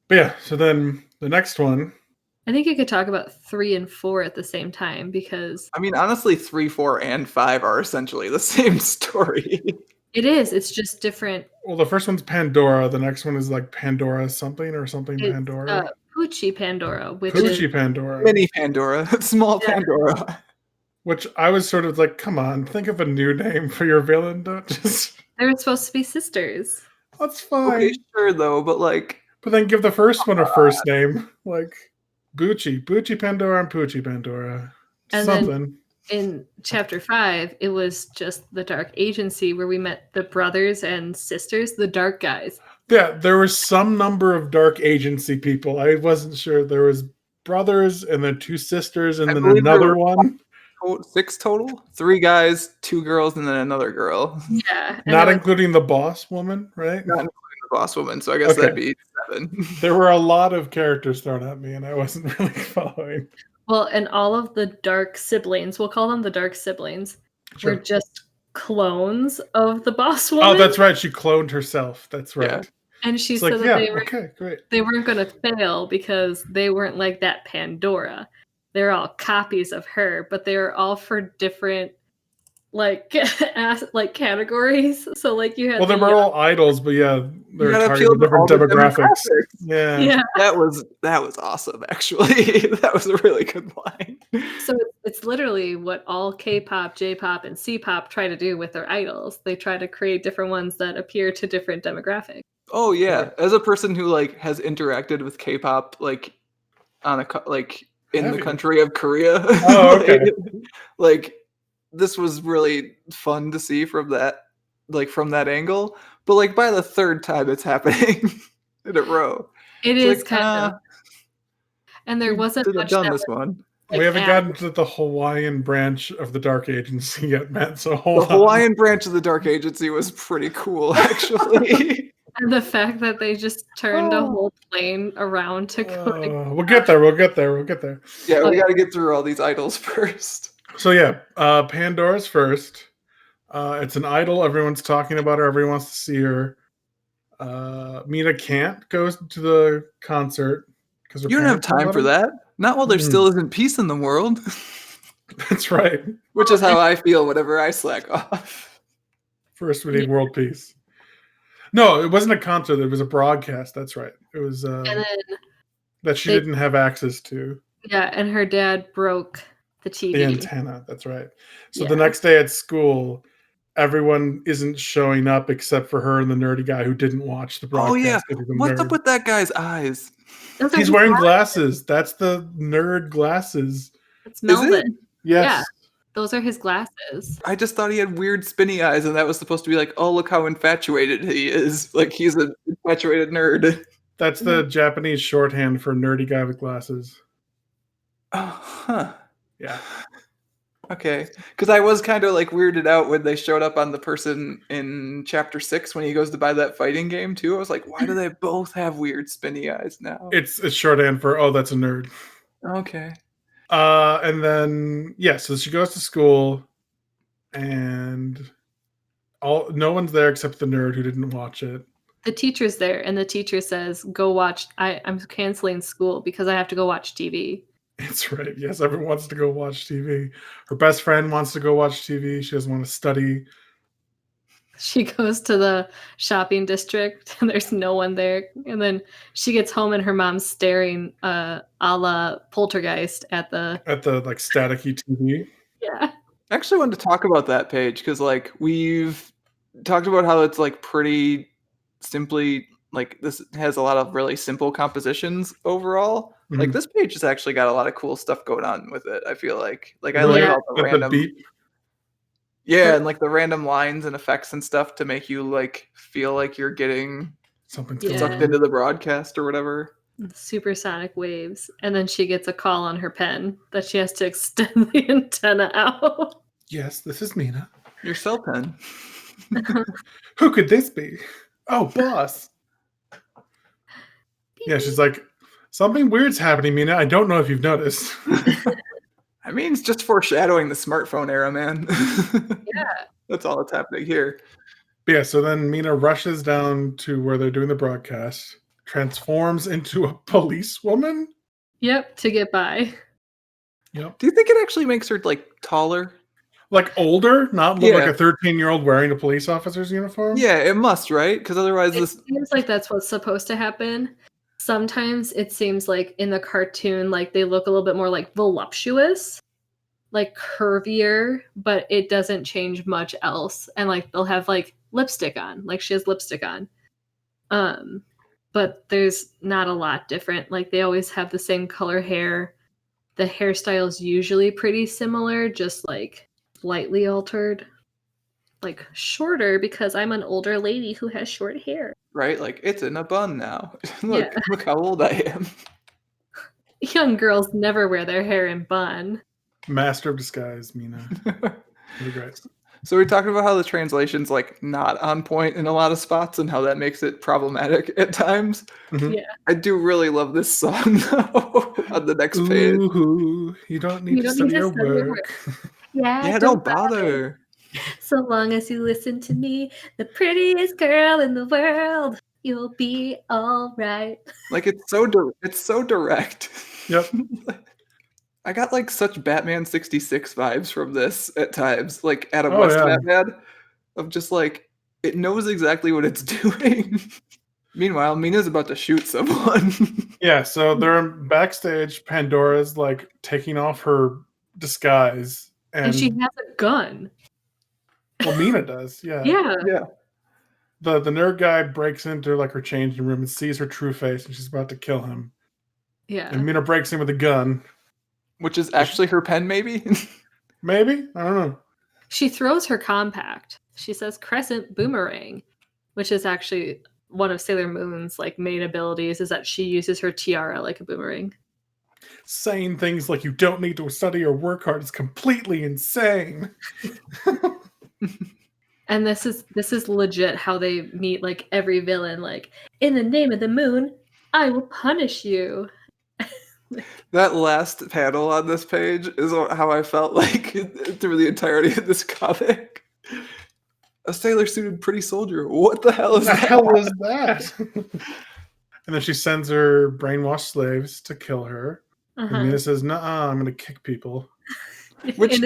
But yeah, so then the next one. I think you could talk about 3 and 4 at the same time because... I mean, honestly, 3, 4, and 5 are essentially the same story. It is. It's just different. Well, the first one's Pandora. The next one is like Pandora something or something Pandora. Poochie Pandora, which Poochie is Pandora. Mini Pandora. Small Pandora. Which I was sort of like, come on, think of a new name for your villain. Don't just... They're supposed to be sisters. That's fine. Okay, sure, though, but like... But then give the first one a first name. Like, Bucci Pandora and Poochie Pandora. And something. Then in chapter 5, it was just the Dark Agency where we met the brothers and sisters, the Dark guys. Yeah, there was some number of Dark Agency people. I wasn't sure. There was brothers and then 2 sisters and then another one. 6 total? 3 guys, 2 girls, and then another girl. Yeah. Not including the boss woman, right? Not including the boss woman, so I guess that'd be 7. There were a lot of characters thrown at me, and I wasn't really following. Well, and all of the Dark siblings, we'll call them the Dark siblings, were just clones of the boss woman. Oh, that's right. She cloned herself. That's right. Yeah. And she said that they weren't going to fail because they weren't like that Pandora. They're all copies of her, but they're all for different like categories. So like you had they were all idols, but yeah, they're targeting different demographics. Yeah. That was awesome, actually. That was a really good line. So it's literally what all K-pop, J-pop, and C-pop try to do with their idols. They try to create different ones that appeal to different demographics. Oh yeah, as a person who like has interacted with K-pop like on in the country of Korea, like this was really fun to see from that angle. But like by the 3rd time it's happening in a row, it's like, kind of. And there wasn't much done this one. We haven't gotten to the Hawaiian branch of the Dark Agency yet, Matt. So the Hawaiian branch of the Dark Agency was pretty cool, actually. And the fact that they just turned a whole plane around to go. We'll get there. Yeah, we got to get through all these idols first. So yeah, Pandora's first. It's an idol. Everyone's talking about her. Everyone wants to see her. Mina can't go to the concert because you don't have time for that. Not while there still isn't peace in the world. That's right. Which is how I feel whenever I slack off. First, we need world peace. No, it wasn't a concert. It was a broadcast. That's right. It was that she didn't have access to. Yeah, and her dad broke the TV. The antenna, that's right. So the Yeah. next day at school, everyone isn't showing up except for her and the nerdy guy who didn't watch the Oh yeah, broadcast. 'Cause he's a what's up nerd. with that guy's eyes? Those are He's his wearing glasses. glasses. That's the nerd glasses. It's Is it? Melvin. Yeah, Yes. those are his glasses. I just thought he had weird spinny eyes, and that was supposed to be like, oh, look how infatuated he is. Like he's an infatuated nerd. That's the Japanese shorthand for nerdy guy with glasses. Oh, huh. Yeah. Okay, because I was kind of like weirded out when they showed up on the person in chapter 6 when he goes to buy that fighting game too. I was like, why do they both have weird spinny eyes now? It's shorthand for, oh, that's a nerd. Okay. And then, yeah, so she goes to school and no one's there except the nerd who didn't watch it. The teacher's there, and the teacher says, "Go watch. I'm canceling school because I have to go watch TV." That's right. Yes, everyone wants to go watch TV. Her best friend wants to go watch TV. She doesn't want to study. She goes to the shopping district, and there's no one there. And then she gets home, and her mom's staring, a la Poltergeist, at the like staticky TV. yeah. I actually wanted to talk about that page because like we've talked about how it's like pretty simply like this has a lot of really simple compositions overall. Like Mhm. this page has actually got a lot of cool stuff going on with it. I feel like I Really? like all the With random beat. yeah, and like the random lines and effects and stuff to make you like feel like you're getting Something's Yeah. sucked into the broadcast or whatever. Supersonic waves, and then she gets a call on her pen that she has to extend the antenna out. Yes, this is Mina. Your cell pen. Who could this be? Oh, boss. Yeah, she's like, something weird's happening, Mina. I don't know if you've noticed. I mean, it's just foreshadowing the smartphone era, man. Yeah. That's all that's happening here. But yeah, so then Mina rushes down to where they're doing the broadcast, transforms into a policewoman. Yep, to get by. Yep. Do you think it actually makes her like taller? Like older, not look Yeah. like a 13-year-old wearing a police officer's uniform. Yeah, it must, right? Because otherwise, It this seems like that's what's supposed to happen. Sometimes it seems like in the cartoon, like they look a little bit more like voluptuous, like curvier, but it doesn't change much else. And like they'll have like lipstick on, like she has lipstick on. But there's not a lot different. Like they always have the same color hair. The hairstyle is usually pretty similar, just like slightly altered. Like shorter because I'm an older lady who has short hair. right, like it's in a bun now. Look how old I am. Young girls never wear their hair in bun. Master of disguise, Mina. Really great. So we're talking about how the translation's like not on point in a lot of spots and how that makes it problematic at times. Mhm. Yeah. I do really love this song though on the next page. Ooh, you don't need to study your work. Yeah, Don't bother. So long as you listen to me, the prettiest girl in the world, you'll be all right. Like it's so direct. Yep. I got like such Batman 66 vibes from this at times, like Adam Oh, West yeah. Batman, of just like it knows exactly what it's doing. Meanwhile, Mina's about to shoot someone. Yeah, so they're backstage. Pandora's like taking off her disguise, And she has a gun. well, Mina does. Yeah. Yeah. Yeah. The nerd guy breaks into like her changing room and sees her true face, and she's about to kill him. Yeah. And Mina breaks in with a gun. Which is actually her pen, maybe? Maybe, I don't know. She throws her compact. She says crescent boomerang, which is actually one of Sailor Moon's like main abilities is that she uses her tiara like a boomerang. Saying things like you don't need to study or work hard is completely insane. And this is legit how they meet like every villain, like, in the name of the moon, I will punish you. That last panel on this page is how I felt like through the entirety of this comic. A sailor suited pretty soldier. What the hell is What the that? hell is that? And then she sends her brainwashed slaves to kill her. And Mina says, "Nuh-uh, I'm going to kick people." Which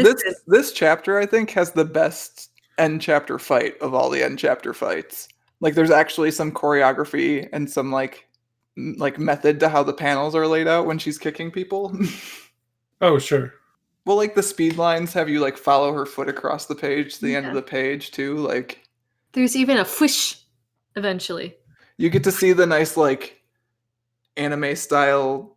this chapter, I think, has the best end chapter fight of all the end chapter fights. Like, there's actually some choreography and some, like, like method to how the panels are laid out when she's kicking people. Oh, sure. Well, like the speed lines have you like follow her foot across the page to the end of Yeah. the page too. Like There's even a whoosh eventually. you get to see the nice like anime style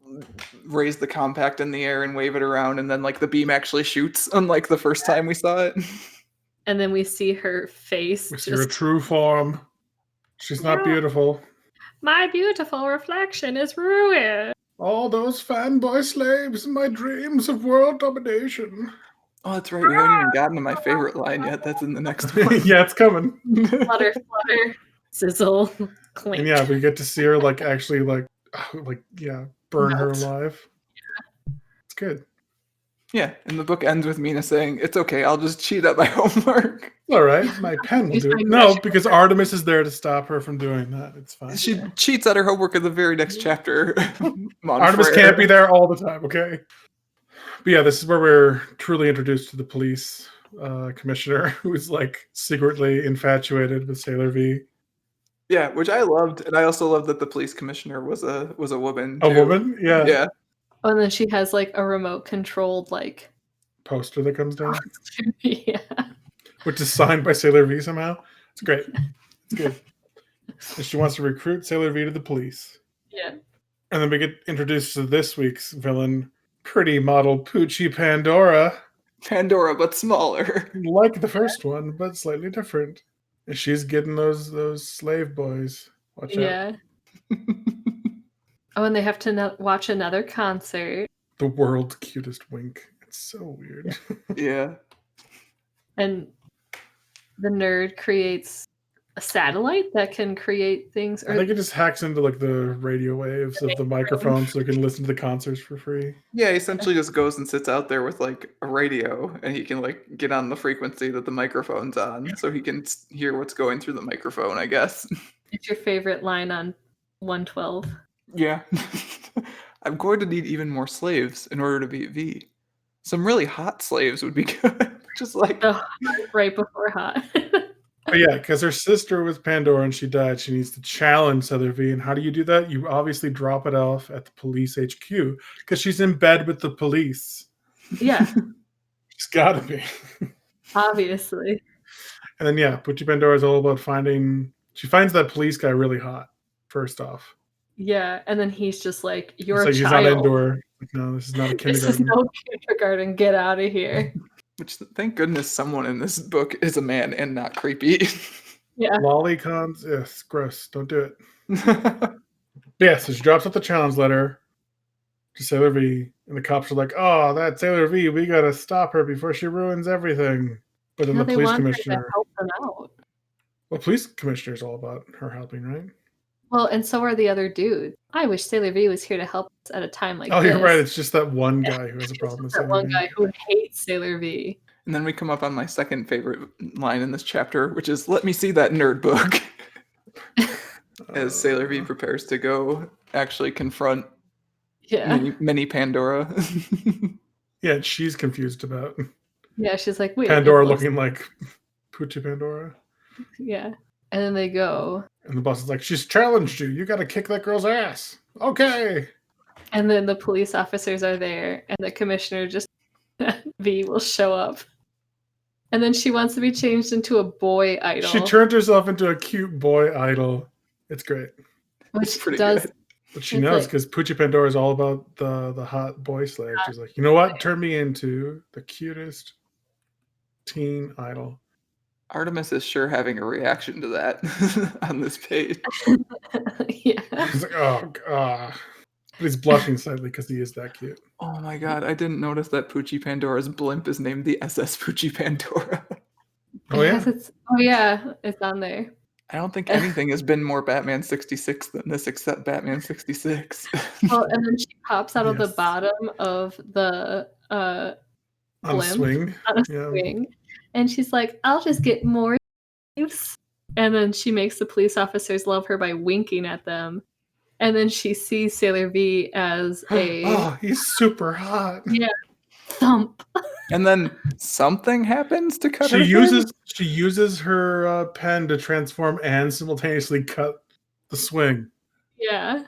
raise the compact in the air and wave it around, and then like the beam actually shoots, unlike the first time we saw it. And then we see her face. We see her true form. She's not Yeah. beautiful. My beautiful reflection is ruined. All those fanboy slaves in my dreams of world domination. Oh, that's right. We haven't even gotten to my favorite line yet. That's in the next one. Yeah, it's coming. Flutter, flutter, sizzle, clink. And yeah, we get to see her like actually burn her Melt. alive. Yeah. It's good. Yeah, and the book ends with Mina saying, "It's okay, I'll just cheat at my homework." All right, my pen will do it. No, because Artemis is there to stop her from doing that. It's fine. She cheats at her homework in the very next chapter. Artemis can't be there all the time, okay? But yeah, this is where we're truly introduced to the police commissioner, who's like secretly infatuated with Sailor V. Yeah, which I loved, and I also loved that the police commissioner was a woman. A too. woman? Yeah. Yeah. Oh, and then she has like a remote controlled like Poster that comes down. yeah. Which is signed by Sailor V somehow. It's great. It's good. And she wants to recruit Sailor V to the police. Yeah. And then we get introduced to this week's villain, pretty model Poochie Pandora. Pandora, but smaller. Like the first one, but slightly different. And she's getting those slave boys. Watch out. Yeah. Oh, and they have to watch another concert. The world's cutest wink. It's so weird. Yeah. And the nerd creates a satellite that can create things. I think it just hacks into like the radio waves of the microphone so it can listen to the concerts for free. Yeah, he essentially just goes and sits out there with like a radio, and he can like get on the frequency that the microphone's on, so he can hear what's going through the microphone, I guess. It's your favorite line on 112. Yeah. I'm going to need even more slaves in order to beat V. Some really hot slaves would be good. Just like right before hot. But yeah, because her sister was Pandora and she died. She needs to challenge Sailor V. And how do you do that? You obviously drop it off at the police HQ because she's in bed with the police. Yeah. She's got to be. Obviously. And then, yeah, Poochie Pandora is all about she finds that police guy really hot, first off. Yeah, and then he's just like, "You're it's a like child. He's not indoor. Like, no, this is not a kindergarten. This is no kindergarten. Get out of here." Which, thank goodness, someone in this book is a man and not creepy. Yeah. Lolicons, yes, gross. Don't do it. Yeah, so she drops off the challenge letter to Sailor V, and the cops are like, "Oh, that Sailor V, we gotta stop her before she ruins everything." But then the police commissioner to help them out. Well, police commissioner is all about her helping, right? Well, and so are the other dudes. I wish Sailor V was here to help us at a time like this. Oh, you're right. It's just that one guy who has a problem with Sailor V. That one guy who hates Sailor V. And then we come up on my second favorite line in this chapter, which is, "Let me see that nerd book." As Sailor V prepares to go actually confront mini Pandora. Yeah, and she's confused about. Yeah, she's like, "Wait." Pandora looking like Poochie Pandora. Yeah. And then they go. And the boss is like, "She's challenged you. You got to kick that girl's ass." Okay. And then the police officers are there, and the commissioner just V will show up. And then she wants to be changed into a boy idol. She turned herself into a cute boy idol. It's great. Which does. Good. But she knows because Poochie Pandora is all about the hot boy slave. She's like, "You know what? Turn me into the cutest teen idol." Artemis is sure having a reaction to that on this page. Yeah. He's like, "Oh, God." But he's blushing slightly because he is that cute. Oh my god, I didn't notice that Poochie Pandora's blimp is named the SS Poochie Pandora. Oh, yeah? Yeah, it's on there. I don't think anything has been more Batman 66 than this except Batman 66. Oh, and then she pops out of the bottom of the blimp. On a swing. On a swing. And she's like, "I'll just get more use." And then she makes the police officers love her by winking at them. And then she sees Sailor V as a... Oh, he's super hot. Yeah. Thump. And then something happens to cut her. She uses her pen to transform and simultaneously cut the swing. Yeah.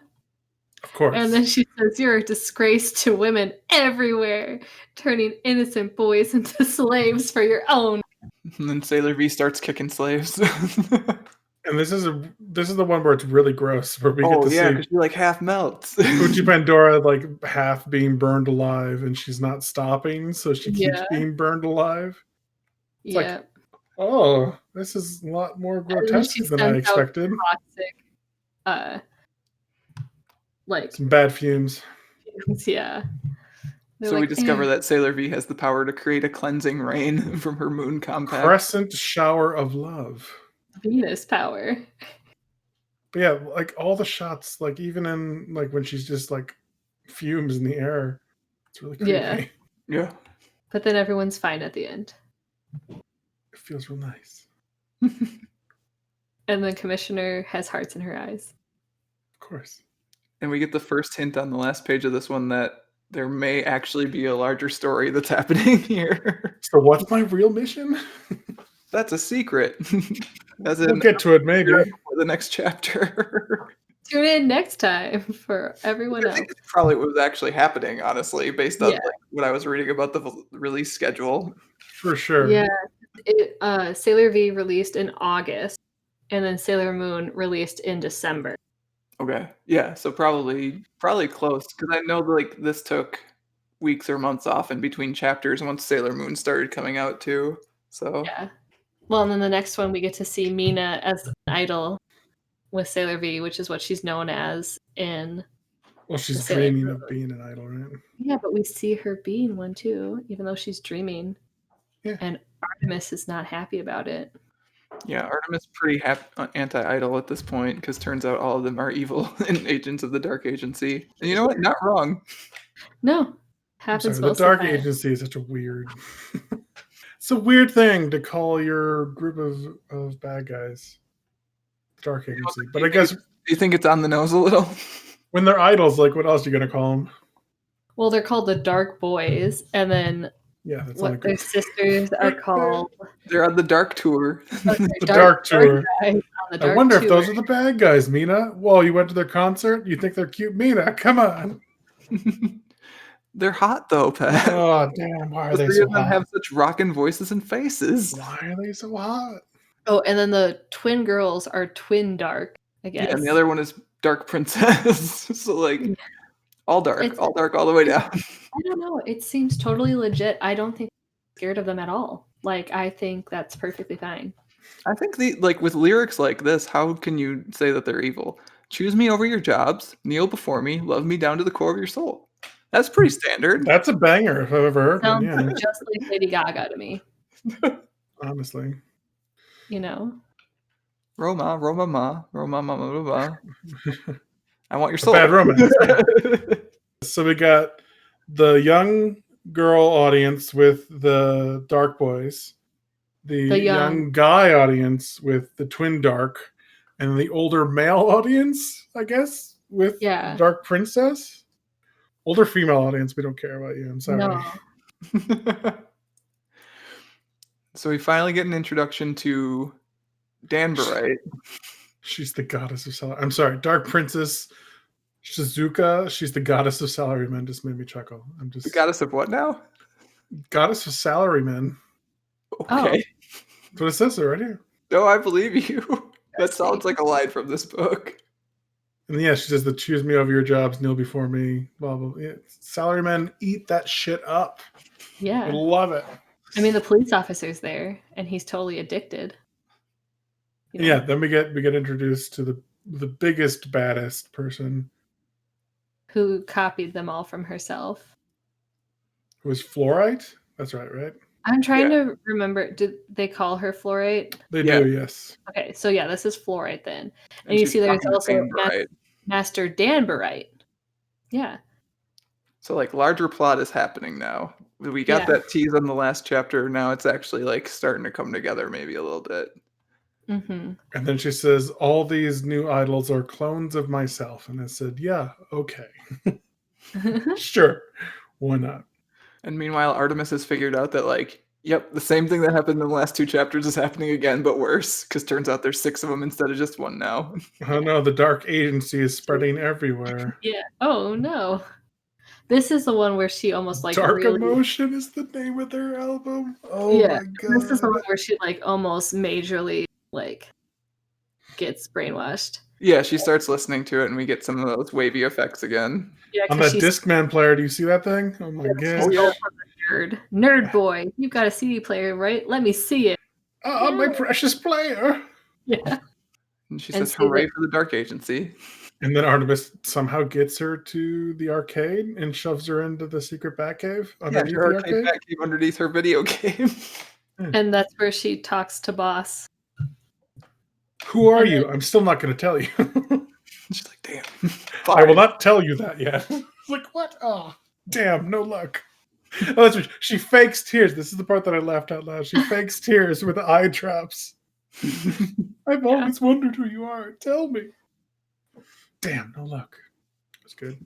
Of course. And then she says, "You're a disgrace to women everywhere, turning innocent boys into slaves for your own." And then Sailor V starts kicking slaves. And this is the one where it's really gross, where we get to see because she like half melts. Uchi Pandora like half being burned alive, and she's not stopping, so she keeps Yeah. being burned alive. It's like, Yeah. oh, this is a lot more And then grotesque she than I sends out expected. toxic, like, Some bad fumes. fumes, yeah. They're So we like, discover "Eh." that Sailor V has the power to create a cleansing rain from her moon compact. Crescent shower of love. Venus power. But yeah, like all the shots, like even in like when she's just like fumes in the air, it's really creepy. Yeah. Yeah. But then everyone's fine at the end. It feels real nice. And the commissioner has hearts in her eyes. Of course. And we get the first hint on the last page of this one that there may actually be a larger story that's happening here. So what's my real mission? That's a secret. As We'll get to it maybe. for the next chapter. Tune in next time for everyone I else. think it's probably what was actually happening, honestly, based on Yeah. like, what I was reading about the release schedule. For sure. Yeah. Sailor V released in August, and then Sailor Moon released in December. Okay. Yeah, so probably close, because I know like this took weeks or months off in between chapters once Sailor Moon started coming out too. So Yeah. Well, and then the next one we get to see Mina as an idol with Sailor V, which is what she's known as in. Well, she's The Sailor dreaming Moon. of being an idol, right? Yeah, but we see her being one too, even though she's dreaming. Yeah. And Artemis is not happy about it. yeah, Artemis pretty anti-idol at this point, because turns out all of them are evil and agents of the Dark Agency. And you know what? Not wrong. No. I'm Happens sorry, the most Dark of the time. Agency is such a weird. It's a weird thing to call your group of bad guys the Dark Agency. But I guess Do you think it's on the nose a little? when they're idols, like what else are you gonna call them? Well, they're called the Dark Boys, and then Yeah, that's not a what their good. sisters are called. They're on the Dark Tour. The Dark Tour. Guys on the I Dark wonder if Tour. those are the bad guys, Mina. Well, you went to their concert. You think they're cute, Mina? Come on. They're hot though, Pat. Oh damn! Why are The they three so of them hot? have such rockin' voices and faces. Why are they so hot? Oh, and then the twin girls are twin dark, I guess. Yeah, and the other one is Dark Princess. So like all dark, It's- all dark, all the way down. I don't know. It seems totally legit. I don't think I'm scared of them at all. Like, I think that's perfectly fine. I think with lyrics like this, how can you say that they're evil? Choose me over your jobs, kneel before me, love me down to the core of your soul. That's pretty standard. That's a banger if I've ever heard one. Sounds Yeah, just like Lady Gaga to me. honestly. You know? Roma, Roma ma, Roma mama mama. I want your soul. Bad romance. So we got the young girl audience with the dark boys, the young guy audience with the twin dark, and the older male audience, I guess, with Dark Princess. Older female audience, we don't care about you. I'm sorry. No. So we finally get an introduction to Danburite. She's the goddess of salary. I'm sorry, Dark Princess Shizuka. She's the goddess of salarymen. Just made me chuckle. I'm just The goddess of what now? goddess of salarymen. Okay. That's what it says right here. No, I believe you. That sounds like a line from this book. And yeah, she says the choose me over your jobs, kneel before me, blah, blah, blah. Yeah, salarymen eat that shit up. Yeah. I love it. I mean, the police officer's there, and he's totally addicted. You know? Yeah, then we get introduced to the biggest, baddest person. Who copied them all from herself. Who was Fluorite? That's right? I'm trying to remember. Did they call her Fluorite? They do, yes. Okay, so yeah, this is Fluorite then. And you see there's also Master Danburite. Yeah. So like larger plot is happening now. We got that tease on the last chapter. Now it's actually like starting to come together maybe a little bit. Mm-hmm. And then she says, all these new idols are clones of myself. And I said, yeah, okay. Sure. Why not? And meanwhile, Artemis has figured out that like Yep, the same thing that happened in the last 2 chapters is happening again, but worse, because turns out there's 6 of them instead of just 1 now. Oh no, the dark agency is spreading everywhere. Yeah. Oh no. This is the one where she almost like Dark really. Emotion is the name of their album. Oh Yeah. my This is the one god. where she like almost majorly like gets brainwashed. Yeah, she starts listening to it, and we get some of those wavy effects again. Yeah, On because that Discman player, do you see that thing? Oh my she's gosh. yeah. going for the nerd. Nerd boy, you've got a CD player, right? Let me see it. Oh, my Yeah. precious player. Yeah. And she And says, see "Hooray that- for the Dark Agency." And then Artemis somehow gets her to the arcade and shoves her into the secret Batcave Yeah, underneath her the arcade arcade. back came underneath her video game. And that's where she talks to Boss. Who are And you? then- I'm still not going to tell you. She's like, "Damn." I will Fine. not tell you that yet. It's like, what? Oh, damn, no luck. Oh, that's right. She fakes tears. This is the part that I laughed out loud. She fakes tears with eye drops. I've always wondered who you are. Tell me. Damn, no luck. That's good.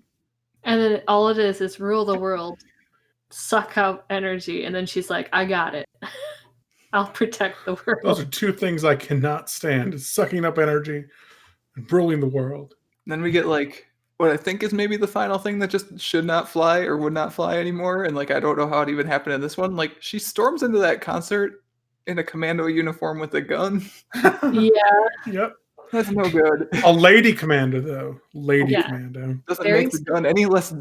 And then all it is rule the world, suck out energy, and then she's like, I got it. I'll protect the world. Those are two things I cannot stand: is sucking up energy and ruling the world. Then we get like what I think is maybe the final thing that just should not fly or would not fly anymore, and like I don't know how it even happened in this one. Like she storms into that concert in a commando uniform with a gun. Yeah. Yep. That's no good. A lady commander, though. Lady Yeah. commando. Doesn't Very make the gun any less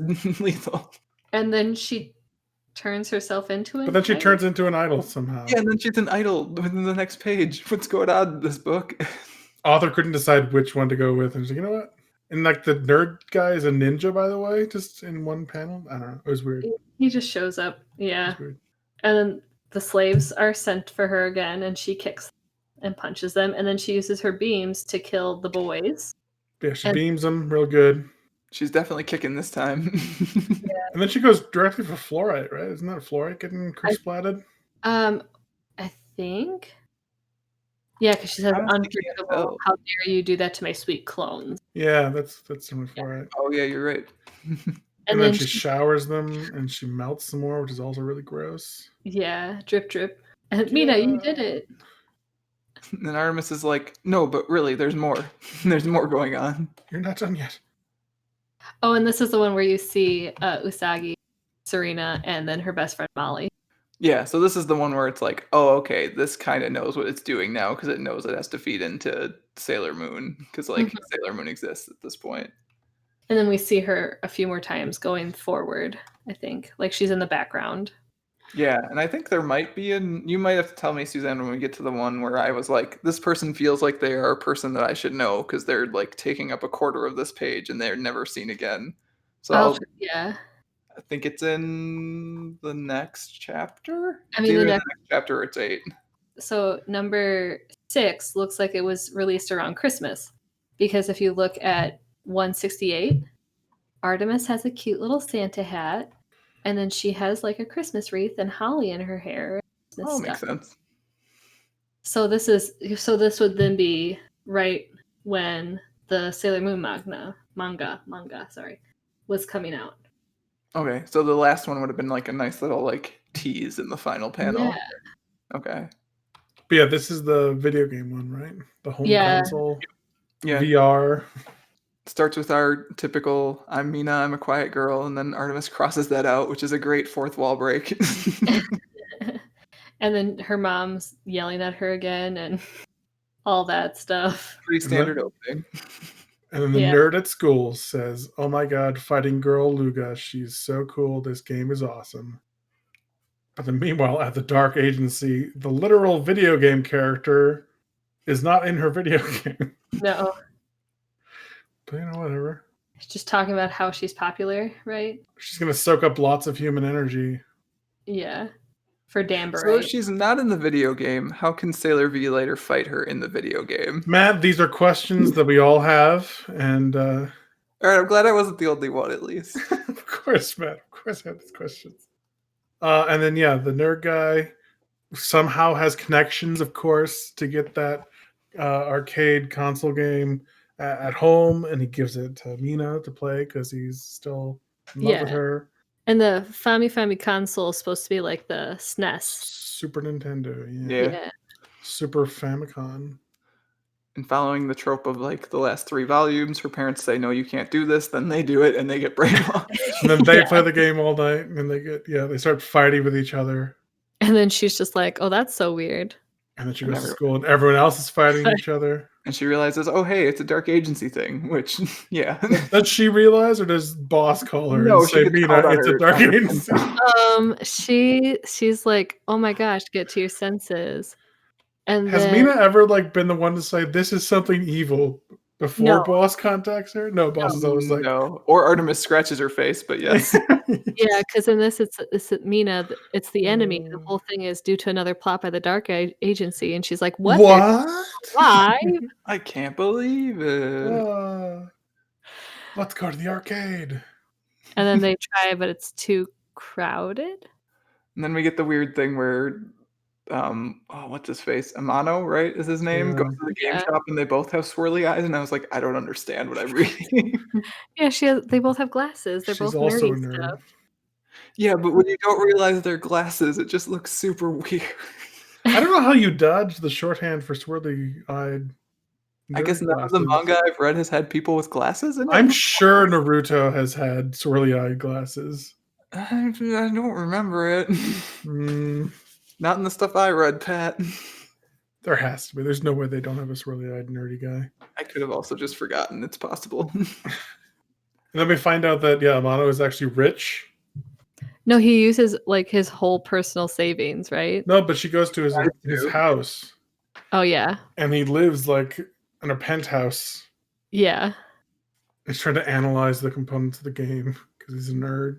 lethal. And then she turns herself into it. But then she turns into an idol somehow. Yeah, and then she's an idol within the next page. What's going on in this book? Author couldn't decide which one to go with, and she's like, you know what? And like the nerd guy is a ninja, by the way, just in one panel. I don't know. It was weird. It He just shows up. Yeah. was weird. And then the slaves are sent for her again, and she kicks and punches them. And then she uses her beams to kill the boys. Yeah, she And- beams them real good. She's definitely kicking this time. And then she goes directly for fluorite, right? Isn't that fluorite getting splatted? I think. Yeah, because she says, I was thinking unforgivable. so. How dare you do that to my sweet clones? Yeah, that's similar fluorite. Oh yeah, you're right. And then she showers them and she melts some more, which is also really gross. Yeah, drip drip. And Mina, you did it. And then Artemis is like, "No, but really, there's more. There's more going on." You're not done yet. Oh, and this is the one where you see Usagi, Serena, and then her best friend Molly. Yeah, so this is the one where it's like, oh, okay, this kind of knows what it's doing now because it knows it has to feed into Sailor Moon because like Sailor Moon exists at this point. And then we see her a few more times going forward, I think. Like she's in the background. Yeah, and I think there might be you might have to tell me, Suzanne, when we get to the one where I was like, this person feels like they are a person that I should know because they're like taking up a quarter of this page and they're never seen again. So yeah. I think it's in the next chapter. I mean, it's the either next chapter or it's 8. So number 6 looks like it was released around Christmas. Because if you look at 168, Artemis has a cute little Santa hat. And then she has like a Christmas wreath and holly in her hair. Oh, makes sense. So this would then be right when the Sailor Moon manga, was coming out. Okay, so the last one would have been like a nice little like tease in the final panel. Yeah. Okay. But yeah, this is the video game one, right? The home console. Yeah. VR. Starts with our typical I'm Mina, I'm a quiet girl, and then Artemis crosses that out, which is a great fourth wall break. And then her mom's yelling at her again and all that stuff. Pretty standard opening. And then the nerd at school says, oh my god, fighting girl Luga, she's so cool, this game is awesome. But then meanwhile, at the Dark Agency, the literal video game character is not in her video game. No. But you know, whatever. Just talking about how she's popular, right? She's going to soak up lots of human energy. Yeah. For Danbury. So if she's not in the video game, how can Sailor V later fight her in the video game? Matt, these are questions that we all have. And all right, I'm glad I wasn't the only one, at least. of course, Matt. Of course I have these questions. And then, yeah, the nerd guy somehow has connections, of course, to get that arcade console game at home, and he gives it to Mina to play because he's still in love with her. And the Famicom console is supposed to be like the SNES. Super Nintendo. Yeah. Super Famicom. And following the trope of like the last 3 volumes, her parents say, "No, you can't do this." Then they do it, and they get brainwashed. And then they Yeah. play the game all night, and then they start fighting with each other. And then she's just like, "Oh, that's so weird." And then she And goes to school, and everyone else is fighting each other. And she realizes, oh, hey, it's a dark agency thing, which, yeah. Does she realize, or does boss call her No, and she say, gets Mina, called on it's a her- dark on her agency? She's like, "Oh my gosh, get to your senses." And Has then Mina ever been the one to say this is something evil before No. boss contacts her? No, boss is always like, No. Or Artemis scratches her face, but yes. yeah, because in this it's Mina, it's the enemy. The whole thing is due to another plot by the Dark Agency, and she's like, "What? They're What? alive?" I can't believe it. Let's go to the arcade. And then they try, but it's too crowded. And then we get the weird thing where, what's his face? Amano, right? Is his name? Yeah. Goes to the game Yeah. shop and they both have swirly eyes, and I was like, I don't understand what I'm reading. Yeah, they both have glasses. They're She's both also nerdy a nerd. stuff. Yeah, but when you don't realize they're glasses, it just looks super weird. I don't know how you dodge the shorthand for swirly-eyed. I guess nerd none of the glasses. manga I've read has had people with glasses in it. I'm sure Naruto has had swirly-eyed glasses. I don't remember it. Mm, Not in the stuff I read, Pat. there has to be. There's no way they don't have a swirly-eyed nerdy guy. I could have also just forgotten. It's possible. And then we find out that Amano is actually rich. No, he uses like his whole personal savings, right? No, but she goes to his I do. house, Oh yeah, and he lives like in a penthouse. yeah. He's trying to analyze the components of the game because he's a nerd.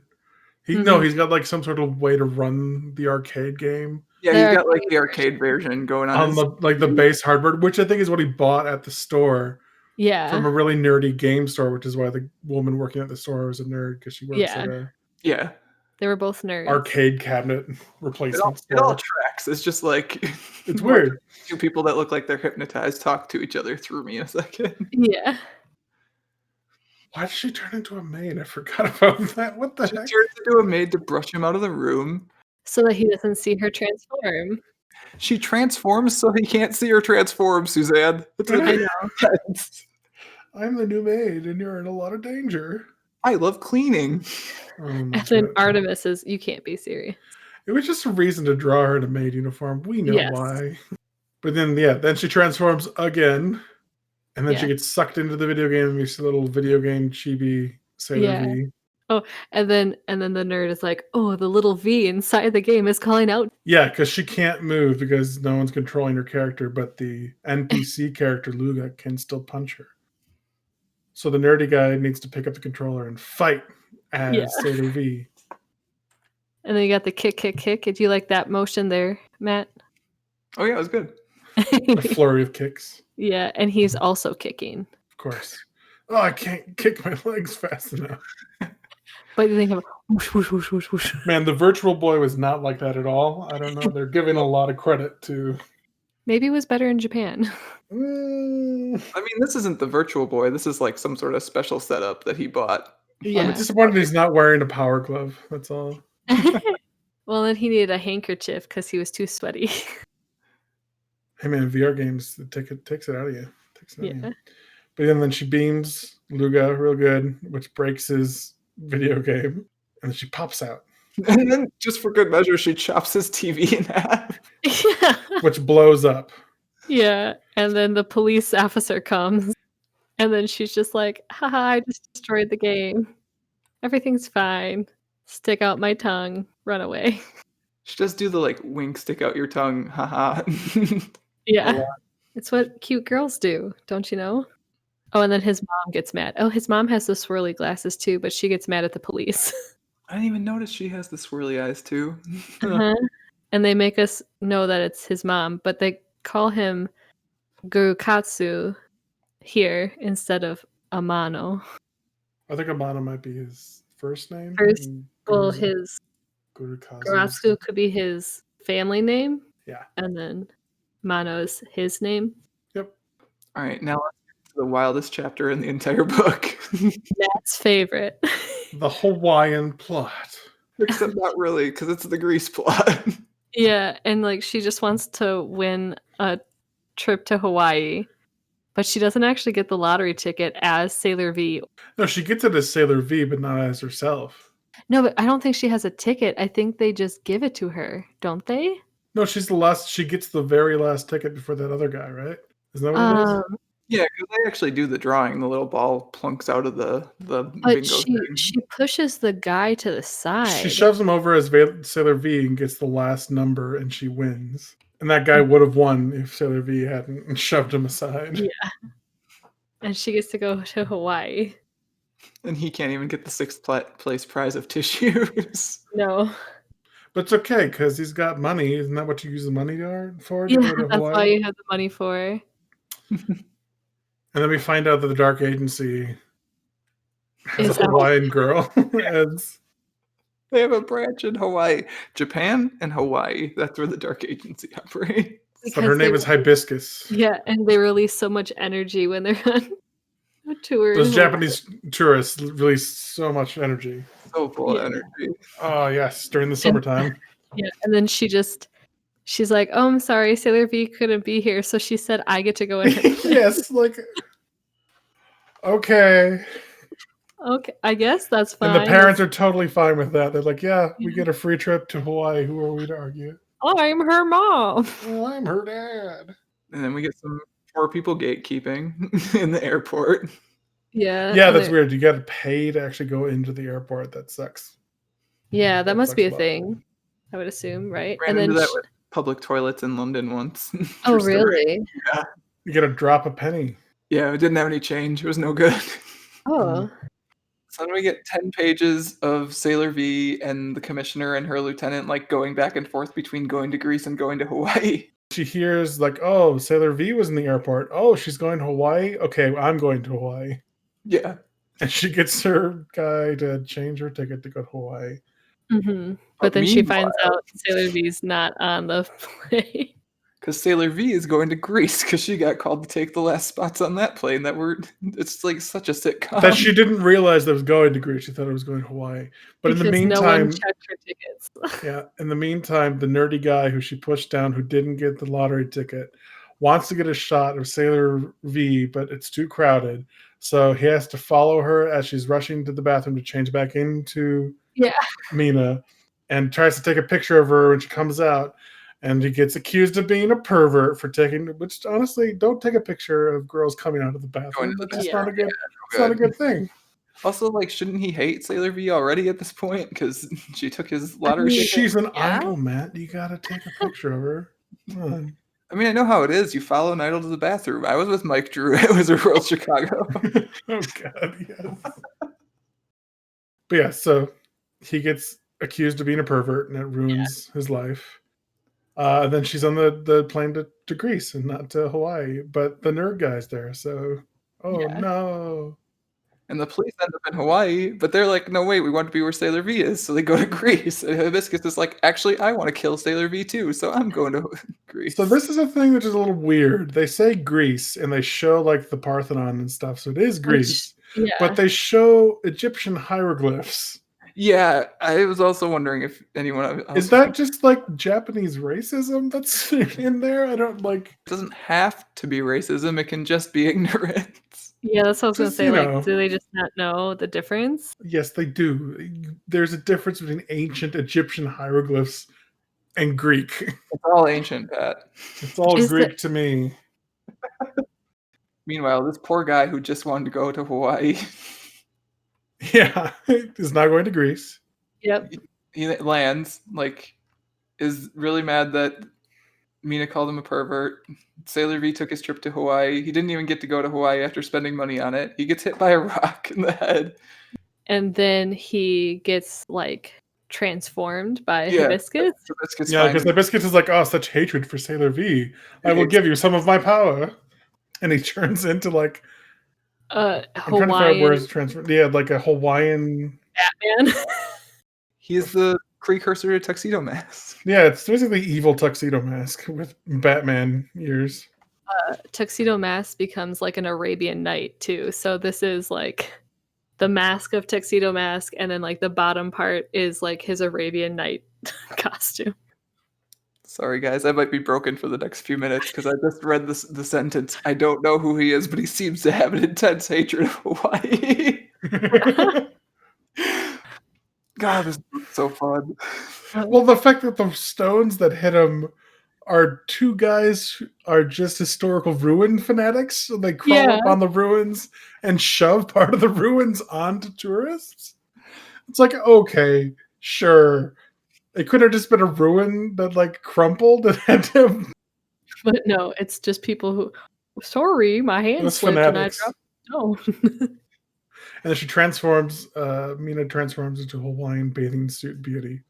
Mhm. He's got like some sort of way to run the arcade game Yeah, The he's got like arcade the arcade version going on. on His, the base hardware, which I think is what he bought at the store. Yeah. From a really nerdy game store, which is why the woman working at the store was a nerd because she works Yeah. at a yeah, They were both nerds. arcade cabinet it replacement all store. tracks. It's just like It's weird. 2 people that look like they're hypnotized talk to each other through me a second. Yeah. Why did she turn into a maid? I forgot about that. What the She heck? turns into a maid to brush him out of the room. So that he doesn't see her transform. She transforms so he can't see her transform, Suzanne. That's what I it know. says. I'm the new maid, and you're in a lot of danger. I love cleaning. Oh my And then God. Artemis is, you can't be serious. It was just a reason to draw her in a maid uniform. We know Yes. why. But then she transforms again, and then she Yeah. gets sucked into the video game and makes a little video game chibi Sailor Yeah. V. And then the nerd is like, "Oh, the little V inside the game is calling out." Yeah, because she can't move because no one's controlling her character, but the NPC character Luga can still punch her. So the nerdy guy needs to pick up the controller and fight as Yeah. Sailor V. And then you got the kick. Did you like that motion there, Matt? Oh yeah, it was good. A flurry of kicks, Yeah, and he's also kicking. of course. Oh, I can't kick my legs fast enough. But you think of whoosh, whoosh, whoosh, whoosh, whoosh. Man, the Virtual Boy was not like that at all. I don't know. They're giving a lot of credit to. Maybe it was better in Japan. Mm, I mean, this isn't the Virtual Boy. This is like some sort of special setup that he bought. I'm Yeah. disappointed he's not wearing a power glove. That's all. Well, then he needed a handkerchief because he was too sweaty. Hey man, VR games takes it out of you. Takes it out of Yeah. you. But then she beams Luga real good, which breaks his video game, and then she pops out, And then, just for good measure, she chops his TV in half. Yeah. which blows up. Yeah. And then the police officer comes. And then she's just like, haha, I just destroyed the game. Everything's fine. Stick out my tongue. Run away. She does do the like wink, stick out your tongue, haha. Yeah. It's what cute girls do, don't you know? Oh, and then his mom gets mad. Oh, his mom has the swirly glasses too, but she gets mad at the police. I didn't even notice she has the swirly eyes too. Uh-huh. And they make us know that it's his mom, but they call him Gurukatsu here instead of Amano. I think Amano might be his first name. First- and Well, Guru's- his Gurukazu. Garatsu could be his family name. Yeah. And then Mano is his name. Yep. All right, now let's get to the wildest chapter in the entire book. Matt's favorite. The Hawaiian plot. Except not really, because it's the Grease plot. Yeah, and like she just wants to win a trip to Hawaii, but she doesn't actually get the lottery ticket as Sailor V. No, she gets it as Sailor V, but not as herself. No, but I don't think she has a ticket. I think they just give it to her, don't they? No, she's the last. She gets the very last ticket before that other guy, right? Isn't that what it is? Yeah, because they actually do the drawing. The little ball plunks out of the But bingo she thing. pushes the guy to the side. She shoves him over as Sailor V and gets the last number, and she wins. And that guy would have won if Sailor V hadn't shoved him aside. Yeah. And she gets to go to Hawaii. And he can't even get the 6th place prize of tissues. No. But it's okay because he's got money. Isn't that what you use the money for? To Yeah, go to that's Hawaii? why you have the money for. And then we find out that the Dark Agency has Is a out. Hawaiian girl. as They have a branch in Hawaii, Japan, and Hawaii. That's where the Dark Agency operates. But her name is Hibiscus. Yeah, and they release so much energy when they're on a tour. Those Japanese tourists release so much energy. So full of energy. Oh, yes, during the summertime. Yeah, and then she's like, "Oh, I'm sorry, Sailor V couldn't be here, so she said I get to go in her place." Yes, like, okay. Okay, I guess that's fine. And the parents are totally fine with that. They're like, yeah, we get a free trip to Hawaii. Who are we to argue? I'm her mom. Well, I'm her dad. And then we get some poor people gatekeeping in the airport. Yeah. Yeah, that's weird. You got to pay to actually go into the airport. That sucks. Yeah, that must be a lot. thing. I would assume, right? Ran into that with public toilets in London once. Oh, really? Yeah. You got to drop a penny. Yeah, it didn't have any change. It was no good. Oh. So then we get 10 pages of Sailor V and the commissioner and her lieutenant like going back and forth between going to Greece and going to Hawaii. She hears like, oh, Sailor V was in the airport. Oh, she's going to Hawaii? Okay, I'm going to Hawaii. Yeah. And she gets her guy to change her ticket to go to Hawaii. Mm-hmm. But then she finds out Sailor V's not on the plane. Because Sailor V is going to Greece because she got called to take the last spots on that plane. It's like such a sitcom. That she didn't realize that it was going to Greece. She thought it was going to Hawaii. But because in the meantime, no one checked her tickets. Yeah. In the meantime, the nerdy guy who she pushed down, who didn't get the lottery ticket, wants to get a shot of Sailor V, but it's too crowded. So he has to follow her as she's rushing to the bathroom to change back into Mina, and tries to take a picture of her when she comes out. And he gets accused of being a pervert for which honestly, don't take a picture of girls coming out of the bathroom. It's not a good thing. Also, like, shouldn't he hate Sailor V already at this point? Because she took his lottery ticket. She's an idol, Matt. You gotta take a picture of her. Come on. I mean, I know how it is. You follow an idol to the bathroom. I was with Mike Drew at Wizard World Chicago. Oh, God, yes. But yeah, so he gets accused of being a pervert, and it ruins his life. Then she's on the plane to Greece and not to Hawaii, but the nerd guy's there, so no. And the police end up in Hawaii, but they're like, no, wait, we want to be where Sailor V is, so they go to Greece. And Hibiscus is like, actually, I want to kill Sailor V too, so I'm going to Greece. So this is a thing which is a little weird. They say Greece, and they show like the Parthenon and stuff, so it is Greece. But they show Egyptian hieroglyphs. Yeah, I was also wondering if anyone else... Is that just like Japanese racism that's in there? I don't like... It doesn't have to be racism, it can just be ignorance. Yeah, that's what I was going to say. Like, do they just not know the difference? Yes, they do. There's a difference between ancient Egyptian hieroglyphs and Greek. It's all ancient, Pat. It's all Greek to me. Meanwhile, this poor guy who just wanted to go to Hawaii... Yeah, is not going to Greece. Yep. He lands, like, is really mad that Mina called him a pervert. Sailor V took his trip to Hawaii. He didn't even get to go to Hawaii after spending money on it. He gets hit by a rock in the head. And then he gets, like, transformed by Hibiscus. Yeah, because Hibiscus is like, oh, such hatred for Sailor V. I will give you some of my power. And he turns into, like... Hawaiian. I'm trying to find words transfer. Yeah, like a Hawaiian Batman. He's the precursor to Tuxedo Mask. Yeah, it's basically evil Tuxedo Mask with Batman ears. Tuxedo Mask becomes like an Arabian Night too. So this is like the mask of Tuxedo Mask, and then like the bottom part is like his Arabian Night costume. Sorry, guys, I might be broken for the next few minutes because I just read the sentence. I don't know who he is, but he seems to have an intense hatred of Hawaii. God, this book's so fun. Well, the fact that the stones that hit him are two guys who are just historical ruin fanatics. So they crawl Yeah. up on the ruins and shove part of the ruins onto tourists. It's like, okay, sure. It could have just been a ruin that like crumpled and had to. But no, it's just people who. Sorry, my hand Those slipped and I fanatics. dropped. No. And then she transforms. Mina transforms into Hawaiian bathing suit beauty.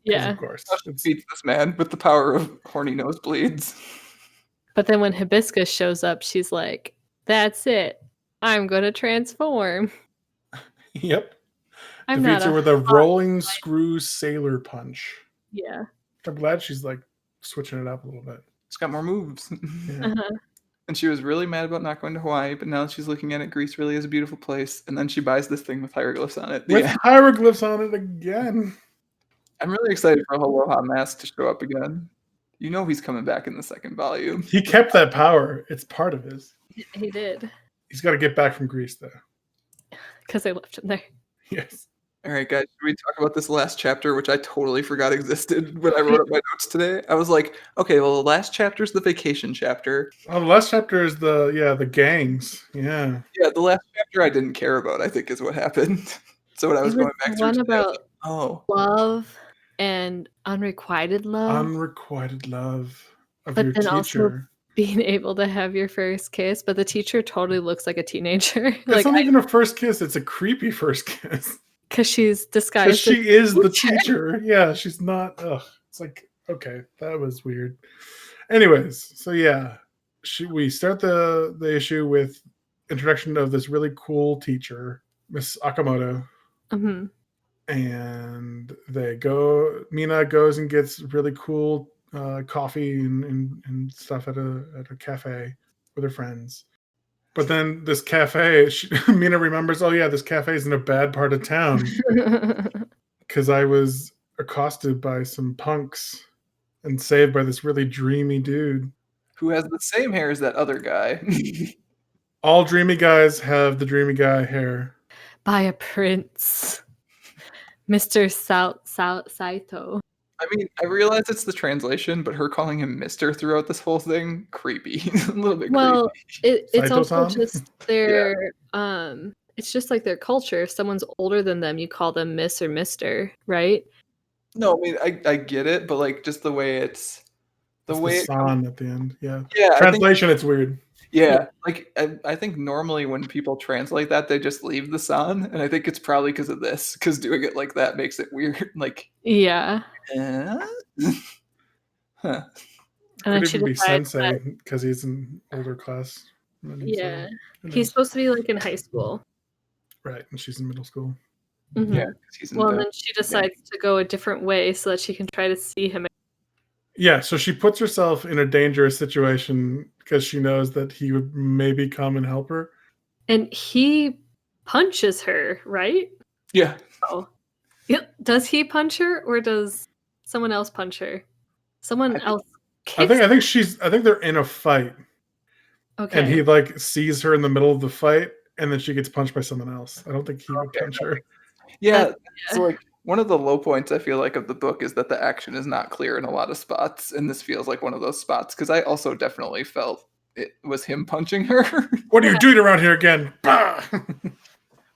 Yeah. Of course. How she beats this man with the power of horny nosebleeds. But then when Hibiscus shows up, she's like, "That's it. I'm gonna transform. Yep. I'm Defeats not her a with a rolling screw sailor punch. yeah." I'm glad she's like switching it up a little bit. She's got more moves. Yeah. Uh-huh. And she was really mad about not going to Hawaii, but now she's looking at it. Greece really is a beautiful place. And then she buys this thing with hieroglyphs on it. With Yeah. hieroglyphs on it again. I'm really excited for Aloha Mask to show up again. You know he's coming back in the second volume. He kept that power. It's part of his. He did He's got to get back from Greece, though. because they left him there. Yes. All right, guys, should we talk about this last chapter, which I totally forgot existed when I wrote up my notes today? I was like, okay, well, the last chapter is the vacation chapter. Oh, the last chapter is the gangs. Yeah. Yeah, the last chapter I didn't care about, I think, is what happened. So when I was It going was back the through one today, I was about like, oh, love and unrequited love, Unrequited love of but your then also teacher. being able to have your first kiss. But the teacher totally looks like a teenager, It's like not even a first kiss. It's a creepy first kiss. because she's Because disguised. she is the teacher. Yeah, she's not. Ugh. It's like, okay, that was weird. Anyways, so yeah, we start the issue with introduction of this really cool teacher, Miss Akamoto, Hmm. and Mina goes and gets really cool coffee and stuff at a cafe with her friends. But then this cafe, Mina remembers, oh yeah, this cafe is in a bad part of town because I was accosted by some punks and saved by this really dreamy dude. who has the same hair as that other guy? All dreamy guys have the dreamy guy hair. By a prince, Mr. Saito. I mean, I realize it's the translation, but her calling him Mister throughout this whole thing, creepy. A little bit Well, creepy. it's also Saito-san? just their it's just like their culture. If someone's older than them, you call them Miss or Mister, right? No, I mean, I get it, but like just the way it's the It's way the it comes. san at the end. Yeah. Yeah, I think Translation, it's weird. yeah, like I think normally when people translate that, they just leave the san, and I think it's probably because of this, because doing it like that makes it weird. Like, Yeah. huh? And Could then she even be decides sensei that, because he's an older class. than he's, yeah, who he's knows? supposed to be like in high school. Right, and she's in middle school. Mhm. Yeah, 'cause he's in Well, and the then she decides to go a different way so that she can try to see him. Yeah, so she puts herself in a dangerous situation because she knows that he would maybe come and help her. And he punches her, right? yeah. Oh. Yep. Does he punch her or does someone else punch her? Someone else I kicks think they're in a fight, Okay. and he like sees her in the middle of the fight, and then she gets punched by someone else. I don't think he would Okay, punch her. Yeah, yeah. so like one of the low points I feel like of the book is that the action is not clear in a lot of spots, and this feels like one of those spots because I also definitely felt it was him punching her. What are you doing around here again? Bah!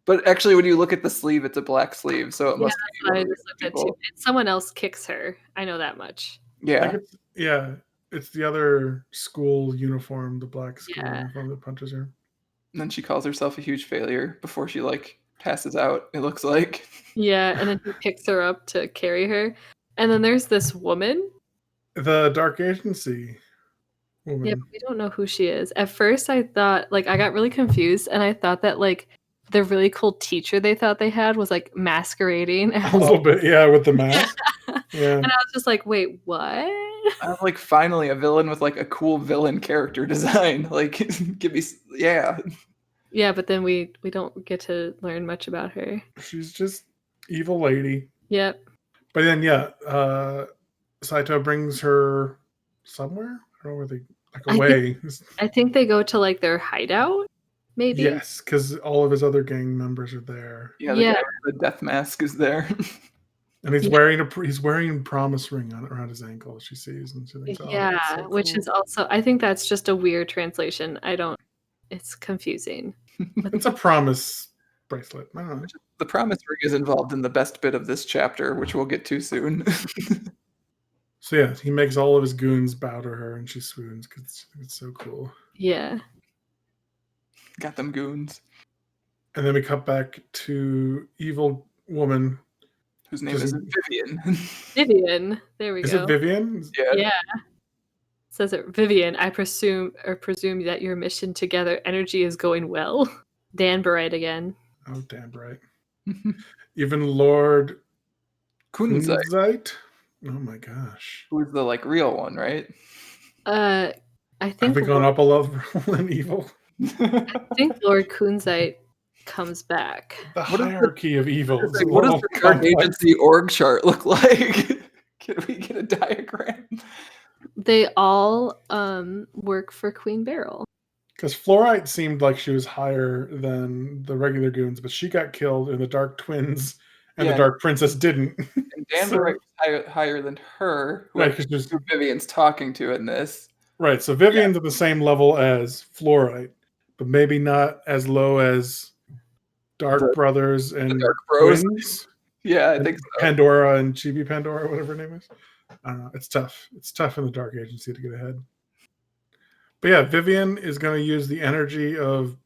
But actually, when you look at the sleeve, it's a black sleeve, so it Yeah, must that's be what one I of just these looked at people. too. And someone else kicks her. I know that much. Yeah, It's the other school uniform, the black school Yeah. uniform that punches her. and then she calls herself a huge failure before she like passes out. It looks like. Yeah, and then he picks her up to carry her. And then there's this woman. The Dark Agency woman. Yeah, but we don't know who she is. At first I thought like I got really confused and I thought that like the really cool teacher they thought they had was like masquerading as A little bit, yeah, with the mask. Yeah. and I was just like, wait, what? I'm like finally a villain with like a cool villain character design. Like, give me, yeah. Yeah, but then we don't get to learn much about her. She's just evil lady. Yep. But then, yeah, Saito brings her somewhere. I don't know where they like I away. I think they go to like their hideout, maybe. Yes, because all of his other gang members are there, Yeah, the guy with the death mask is there. and he's Yeah. wearing a promise ring around his ankle. She sees and she thinks, "Oh, Yeah, that's so which cool." is also I think that's just a weird translation. It's confusing. It's a promise bracelet. I don't know. The promise ring is involved in the best bit of this chapter, which we'll get to soon. So yeah, he makes all of his goons bow to her, and she swoons because it's so cool. Yeah. Got them goons. And then we cut back to evil woman. Whose name is Vivian. Vivian. There we Is go. it Vivian? Yeah. Says it, Vivian, I presume that your mission to gather energy is going well. Dan Barite again. Oh, damn right. Even Lord Kunzite. Kunzite? Oh my gosh. Who's the like real one, right? I think Have we gone up a level in evil? I think Lord Kunzite comes back. The hierarchy of evil. What does the Dark Agency org chart look like? Can we get a diagram? They all work for Queen Beryl. Because Fluorite seemed like she was higher than the regular goons, but she got killed, and the Dark Twins and the Dark Princess didn't. And Dan Barite was higher than her, who, right, because who Vivian's talking to in this. Right, so Vivian's at the same level as Fluorite, but maybe not as low as Dark Brothers and Dark Bros. Twins. Yeah, I think so. Pandora and Chibi Pandora, whatever her name is. I don't know. It's tough. It's tough in the Dark Agency to get ahead. But yeah, Vivian is going to use the energy of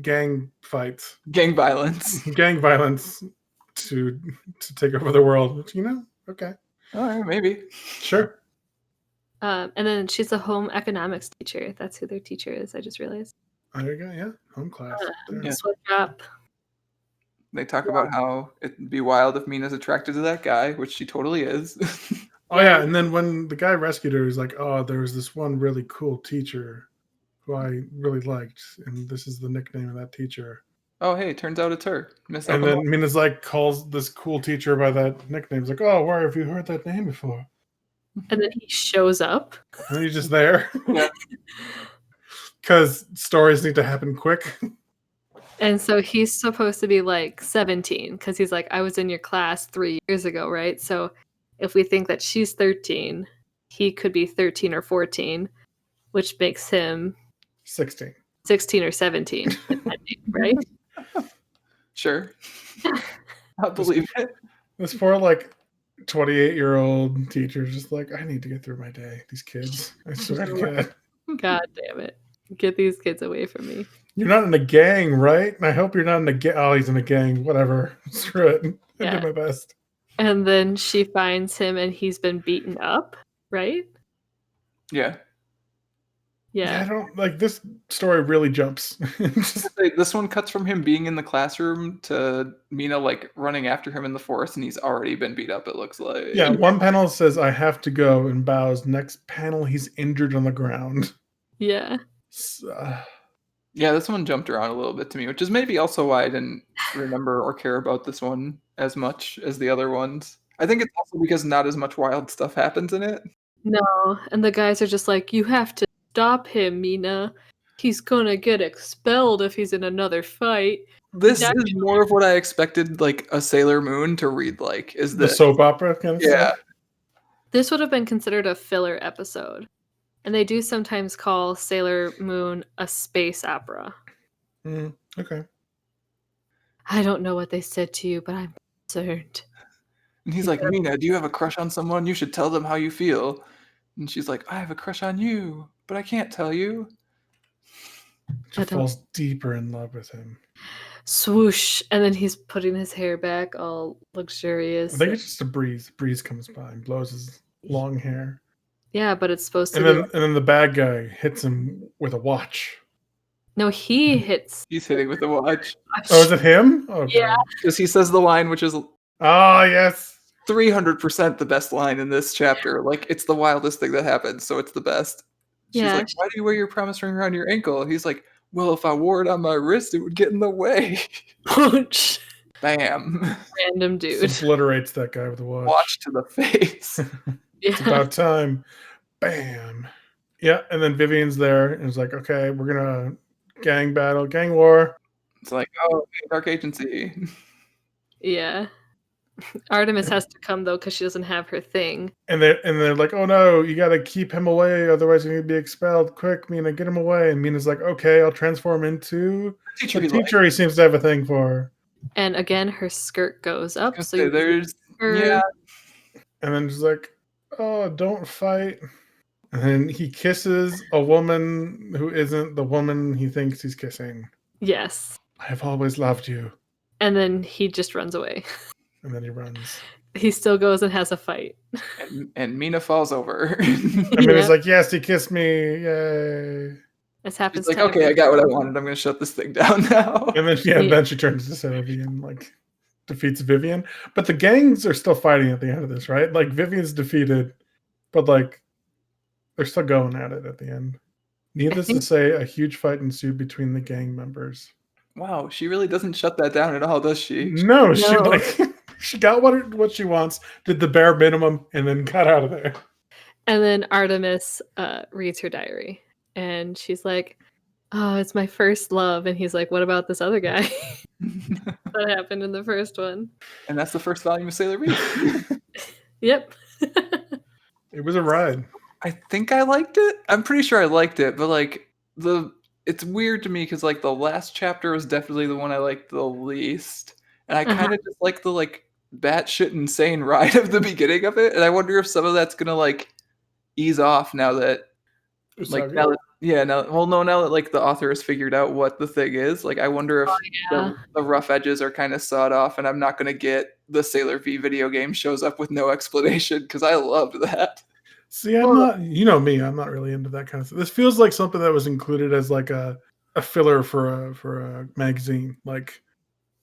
gang fights, gang violence to take over the world. Which, okay. All right, maybe. Sure. And then she's a home economics teacher. That's who their teacher is. I just realized. There you go. Yeah, home class. Sweatshop. They talk about how it'd be wild if Mina's attracted to that guy, which she totally is. Oh yeah, and then when the guy rescued her, he's like, "Oh, there was this one really cool teacher who I really liked, and this is the nickname of that teacher." Oh, hey, turns out it's her. And then Mina's like calls this cool teacher by that nickname. He's like, "Oh, where have you heard that name before?" And then he shows up. And he's just there. Yeah. Because stories need to happen quick. And so he's supposed to be like 17 because he's like, I was in your class 3 years ago, right? So if we think that she's 13, he could be 13 or 14, which makes him 16 or 17, depending, right? Sure. I'll believe it. This poor, 28-year-old teacher just like, I need to get through my day. These kids. I swear to God. God damn it. Get these kids away from me. You're not in a gang, right? I hope you're not in a gang. Oh, he's in a gang. Whatever. Screw it. I did my best. And then she finds him and he's been beaten up, right? Yeah. Yeah, I don't this story really jumps. This one cuts from him being in the classroom to Mina running after him in the forest, and he's already been beat up, it looks like. Yeah, one panel says I have to go and bows. Next panel he's injured on the ground. Yeah. Yeah, this one jumped around a little bit to me, which is maybe also why I didn't remember or care about this one as much as the other ones. I think it's also because not as much wild stuff happens in it. No, and the guys are just like, you have to stop him, Mina. He's gonna get expelled if he's in another fight. This is more of what I expected, a Sailor Moon to read like. Is the soap opera kind of stuff? This would have been considered a filler episode. And they do sometimes call Sailor Moon a space opera. Okay. I don't know what they said to you, but I'm concerned. And he's like, Mina, do you have a crush on someone? You should tell them how you feel. And she's like, I have a crush on you, but I can't tell you. She falls deeper in love with him. Swoosh. And then he's putting his hair back all luxurious. I think it's just a breeze. The breeze comes by and blows his long hair. Yeah, but it's supposed to and then the bad guy hits him with a watch. No, he hits. He's hitting with a watch. Oh, is it him? Okay. Yeah. Because he says the line, which is... Oh, yes. 300% the best line in this chapter. It's the wildest thing that happens, so it's the best. She's like, why do you wear your promise ring around your ankle? He's like, well, if I wore it on my wrist, it would get in the way. Punch. Bam. Random dude. Obliterates that guy with a watch. Watch to the face. It's about time. Bam. Yeah, and then Vivian's there and it's like, okay, we're gonna gang battle, gang war. It's like, oh, Dark Agency. Yeah. Artemis has to come though because she doesn't have her thing. And they're like, oh no, you gotta keep him away, otherwise he's gonna be expelled. Quick, Mina, get him away. And Mina's like, okay, I'll transform into Teacher the he teacher he seems to have a thing for. And again, her skirt goes up. likes. So you There's her. yeah. And then she's like, oh, don't fight. And then he kisses a woman who isn't the woman he thinks he's kissing. Yes. I have always loved you. And then he just runs away. And then he runs. He still goes and has a fight. And Mina falls over. And then he's like, yes, he kissed me. Yay. This happens. He's like, okay, I got what I wanted. I'm gonna shut this thing down now. And then then she turns to Sylvie and like defeats Vivian. But the gangs are still fighting at the end of this, right? Like Vivian's defeated, but like they're still going at it at the end. Needless to say, a huge fight ensued between the gang members. Wow, she really doesn't shut that down at all, does she? No. She like she got what she wants, did the bare minimum, and then got out of there. And then Artemis reads her diary, and she's like, "Oh, it's my first love." And he's like, "What about this other guy?" That happened in the first one. And that's the first volume of Sailor V. Yep. It was a ride. I think I liked it. I'm pretty sure I liked it, but like it's weird to me because like the last chapter was definitely the one I liked the least, and I kind of just like the like batshit insane ride of the beginning of it, and I wonder if some of that's gonna like ease off now that like now that like the author has figured out what the thing is. Like I wonder if the rough edges are kind of sawed off, and I'm not gonna get the Sailor V video game shows up with no explanation because I loved that. See, I'm not, you know me, I'm not really into that kind of stuff. This feels like something that was included as like a filler for a magazine. Like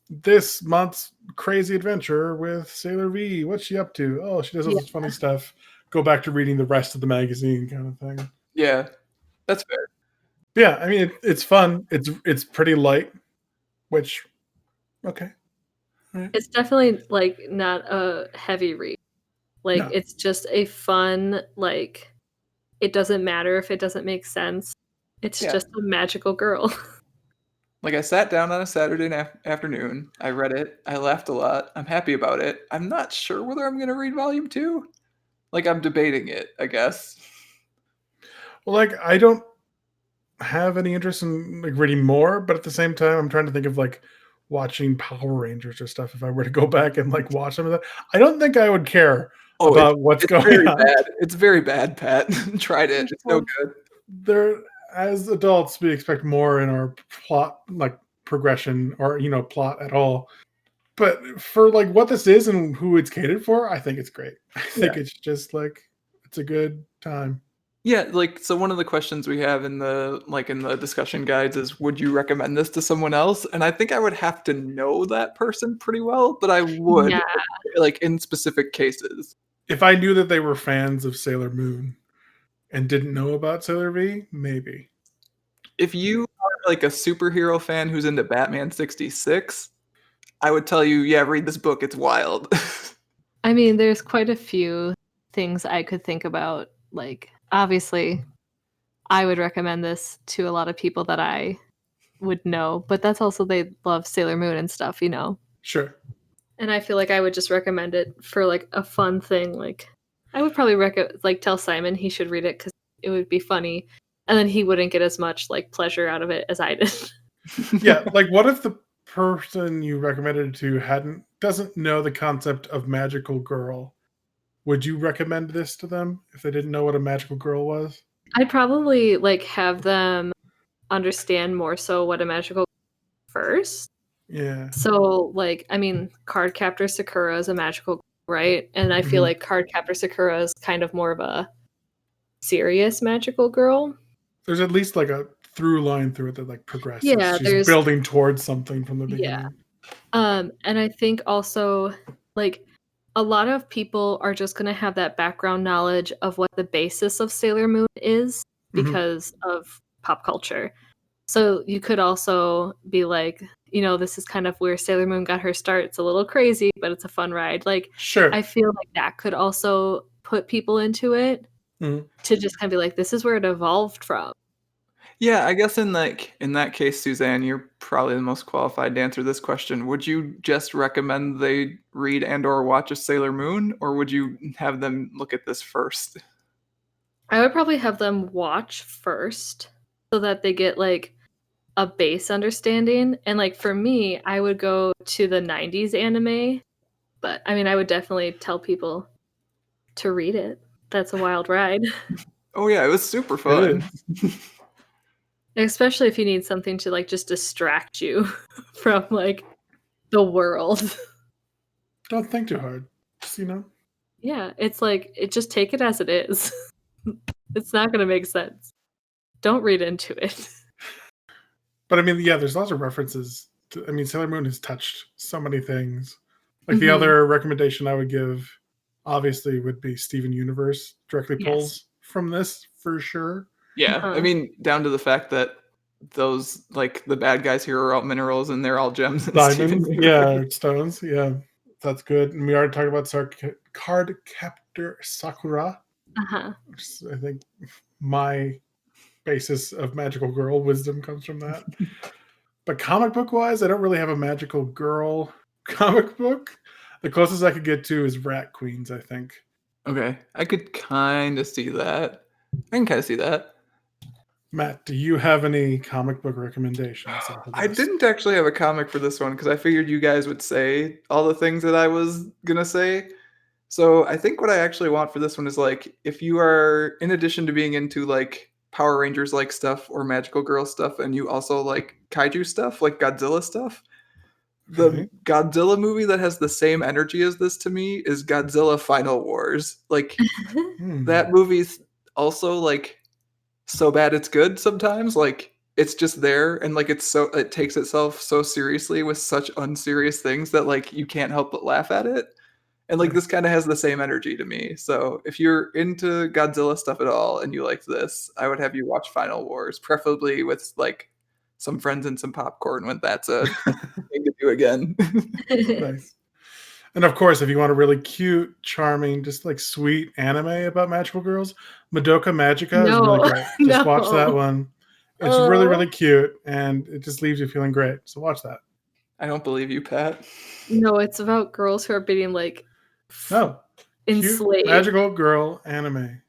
this month's crazy adventure with Sailor V. What's she up to? Oh, she does all this funny stuff. Go back to reading the rest of the magazine kind of thing. Yeah, that's fair. Yeah, I mean it's fun. It's pretty light, which okay. Right. It's definitely like not a heavy read. Like it's just a fun, like it doesn't matter if it doesn't make sense. It's just a magical girl. Like I sat down on a Saturday afternoon, I read it, I laughed a lot, I'm happy about it. I'm not sure whether I'm gonna read volume 2. Like I'm debating it, I guess. Well, like I don't have any interest in like reading more, but at the same time I'm trying to think of like watching Power Rangers or stuff if I were to go back and like watch some of that. I don't think I would care about what's going on. Bad. It's very bad, Pat. Tried it. It's no good. There, as adults, we expect more in our plot, like progression, or plot at all. But for like what this is and who it's catered for, I think it's great. I think it's just like it's a good time. Yeah, like so one of the questions we have in the discussion guides is would you recommend this to someone else? And I think I would have to know that person pretty well, but I would like in specific cases. If I knew that they were fans of Sailor Moon and didn't know about Sailor V, maybe. If you are like a superhero fan who's into Batman 66, I would tell you, yeah, read this book. It's wild. I mean, there's quite a few things I could think about. Like, obviously, I would recommend this to a lot of people that I would know, but that's also they love Sailor Moon and stuff, Sure. And I feel like I would just recommend it for like a fun thing. Like, I would probably tell Simon he should read it because it would be funny, and then he wouldn't get as much like pleasure out of it as I did. Yeah, like what if the person you recommended it to doesn't know the concept of magical girl? Would you recommend this to them if they didn't know what a magical girl was? I'd probably like have them understand more so what a magical girl first. Yeah. So like, I mean, Cardcaptor Sakura is a magical girl, right? And I feel like Cardcaptor Sakura is kind of more of a serious magical girl. There's at least like a through line through it that like progresses. Yeah, she's building towards something from the beginning. Yeah. And I think also like a lot of people are just going to have that background knowledge of what the basis of Sailor Moon is because of pop culture. So you could also be like, this is kind of where Sailor Moon got her start. It's a little crazy, but it's a fun ride. Like, sure. I feel like that could also put people into it Mhm. to just kind of be like, this is where it evolved from. Yeah, I guess in that case, Suzanne, you're probably the most qualified to answer this question. Would you just recommend they read and or watch a Sailor Moon, or would you have them look at this first? I would probably have them watch first so that they get like a base understanding. And like for me, I would go to the 90s anime, but I mean, I would definitely tell people to read it. That's a wild ride. Oh yeah, it was super It fun. is. Especially if you need something to like just distract you from like the world. Don't think too hard. Just, Yeah, it's like just take it as it is. It's not going to make sense. Don't read into it. But I mean, yeah, there's lots of references. Sailor Moon has touched so many things. Like the Mhm. other recommendation I would give, obviously, would be Steven Universe. Directly Yes. pulls from this for sure. Yeah, Uh-huh. I mean, down to the fact that those like the bad guys here are all minerals and they're all gems and Diamonds, Steven yeah, stones, yeah, that's good. And we already talked about Card Captor Sakura, Uh-huh. which is, I think, my basis of magical girl wisdom comes from that. But comic book wise, I don't really have a magical girl comic book. The closest I could get to is Rat Queens, I think. Okay, I could kind of see that. I can kind of see that. Matt, do you have any comic book recommendations? I didn't actually have a comic for this one because I figured you guys would say all the things that I was gonna say. So I think what I actually want for this one is like if you are, in addition to being into like Power Rangers like stuff or Magical Girl stuff, and you also like kaiju stuff, like Godzilla stuff, the Okay. Godzilla movie that has the same energy as this to me is Godzilla Final Wars. Like that movie's also like so bad it's good sometimes. Like it's just there and like it takes itself so seriously with such unserious things that like you can't help but laugh at it. And like this kind of has the same energy to me. So if you're into Godzilla stuff at all and you like this, I would have you watch Final Wars, preferably with like some friends and some popcorn when that's a thing to do again. Nice. And of course, if you want a really cute, charming, just like sweet anime about magical girls, Madoka Magica is really No. great. Just watch No. that one. It's really, really cute, and it just leaves you feeling great. So watch that. I don't believe you, Pat. No, it's about girls who are being like No, cute enslaved. magical girl anime.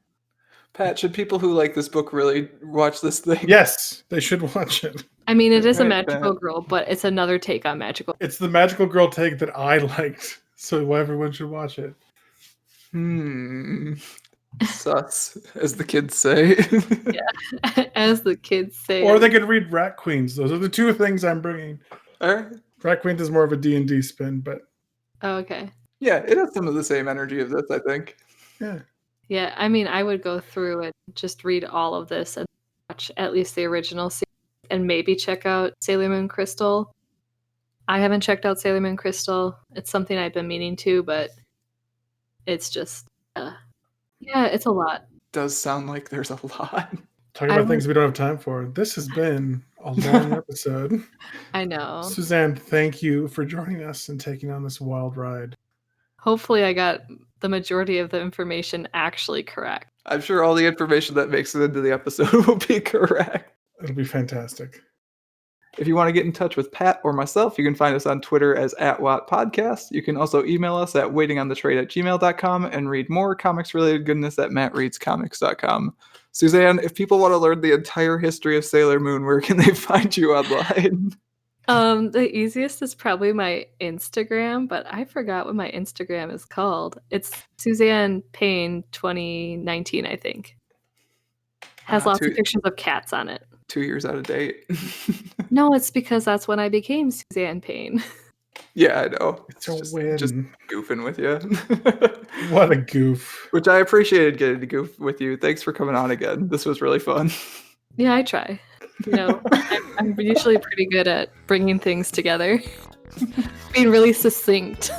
Pat, should people who like this book really watch this thing? Yes, they should watch it. I mean, it is a Right, magical Pat. girl, but it's another take on magical. It's the magical girl take that I liked, so everyone should watch it. Sus, as the kids say. As the kids say. Or they could read Rat Queens. Those are the two things I'm bringing. All right. Rat Queens is more of a D&D spin, but Oh, okay. Yeah, it has some of the same energy of this, I think. yeah. Yeah, I mean, I would go through and just read all of this and watch at least the original series and maybe check out Sailor Moon Crystal. I haven't checked out Sailor Moon Crystal. It's something I've been meaning to, but it's just, yeah, it's a lot. Does sound like there's a lot. Talking about things we don't have time for. This has been a long episode. I know. Suzanne, thank you for joining us and taking on this wild ride. Hopefully I got the majority of the information actually correct. I'm sure all the information that makes it into the episode will be correct. It'll be fantastic. If you want to get in touch with Pat or myself, you can find us on Twitter as @WattPodcast. You can also email us at waitingonthetrade@gmail.com and read more comics-related goodness at mattreadscomics.com. Suzanne, if people want to learn the entire history of Sailor Moon, where can they find you online? The easiest is probably my Instagram, but I forgot what my Instagram is called. It's Suzanne Payne 2019, I think. Has lots of pictures of cats on it. 2 years out of date. No, it's because that's when I became Suzanne Payne. Yeah, I know. It's a win. Just goofing with you. What a goof. Which I appreciated getting to goof with you. Thanks for coming on again. This was really fun. Yeah, I try. You know, I'm usually pretty good at bringing things together. Being really succinct.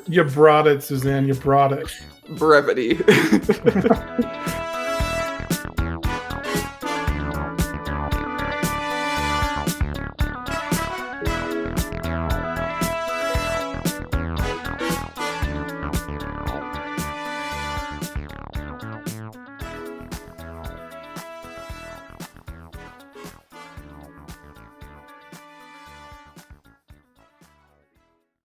You brought it, Suzanne. You brought it. Brevity.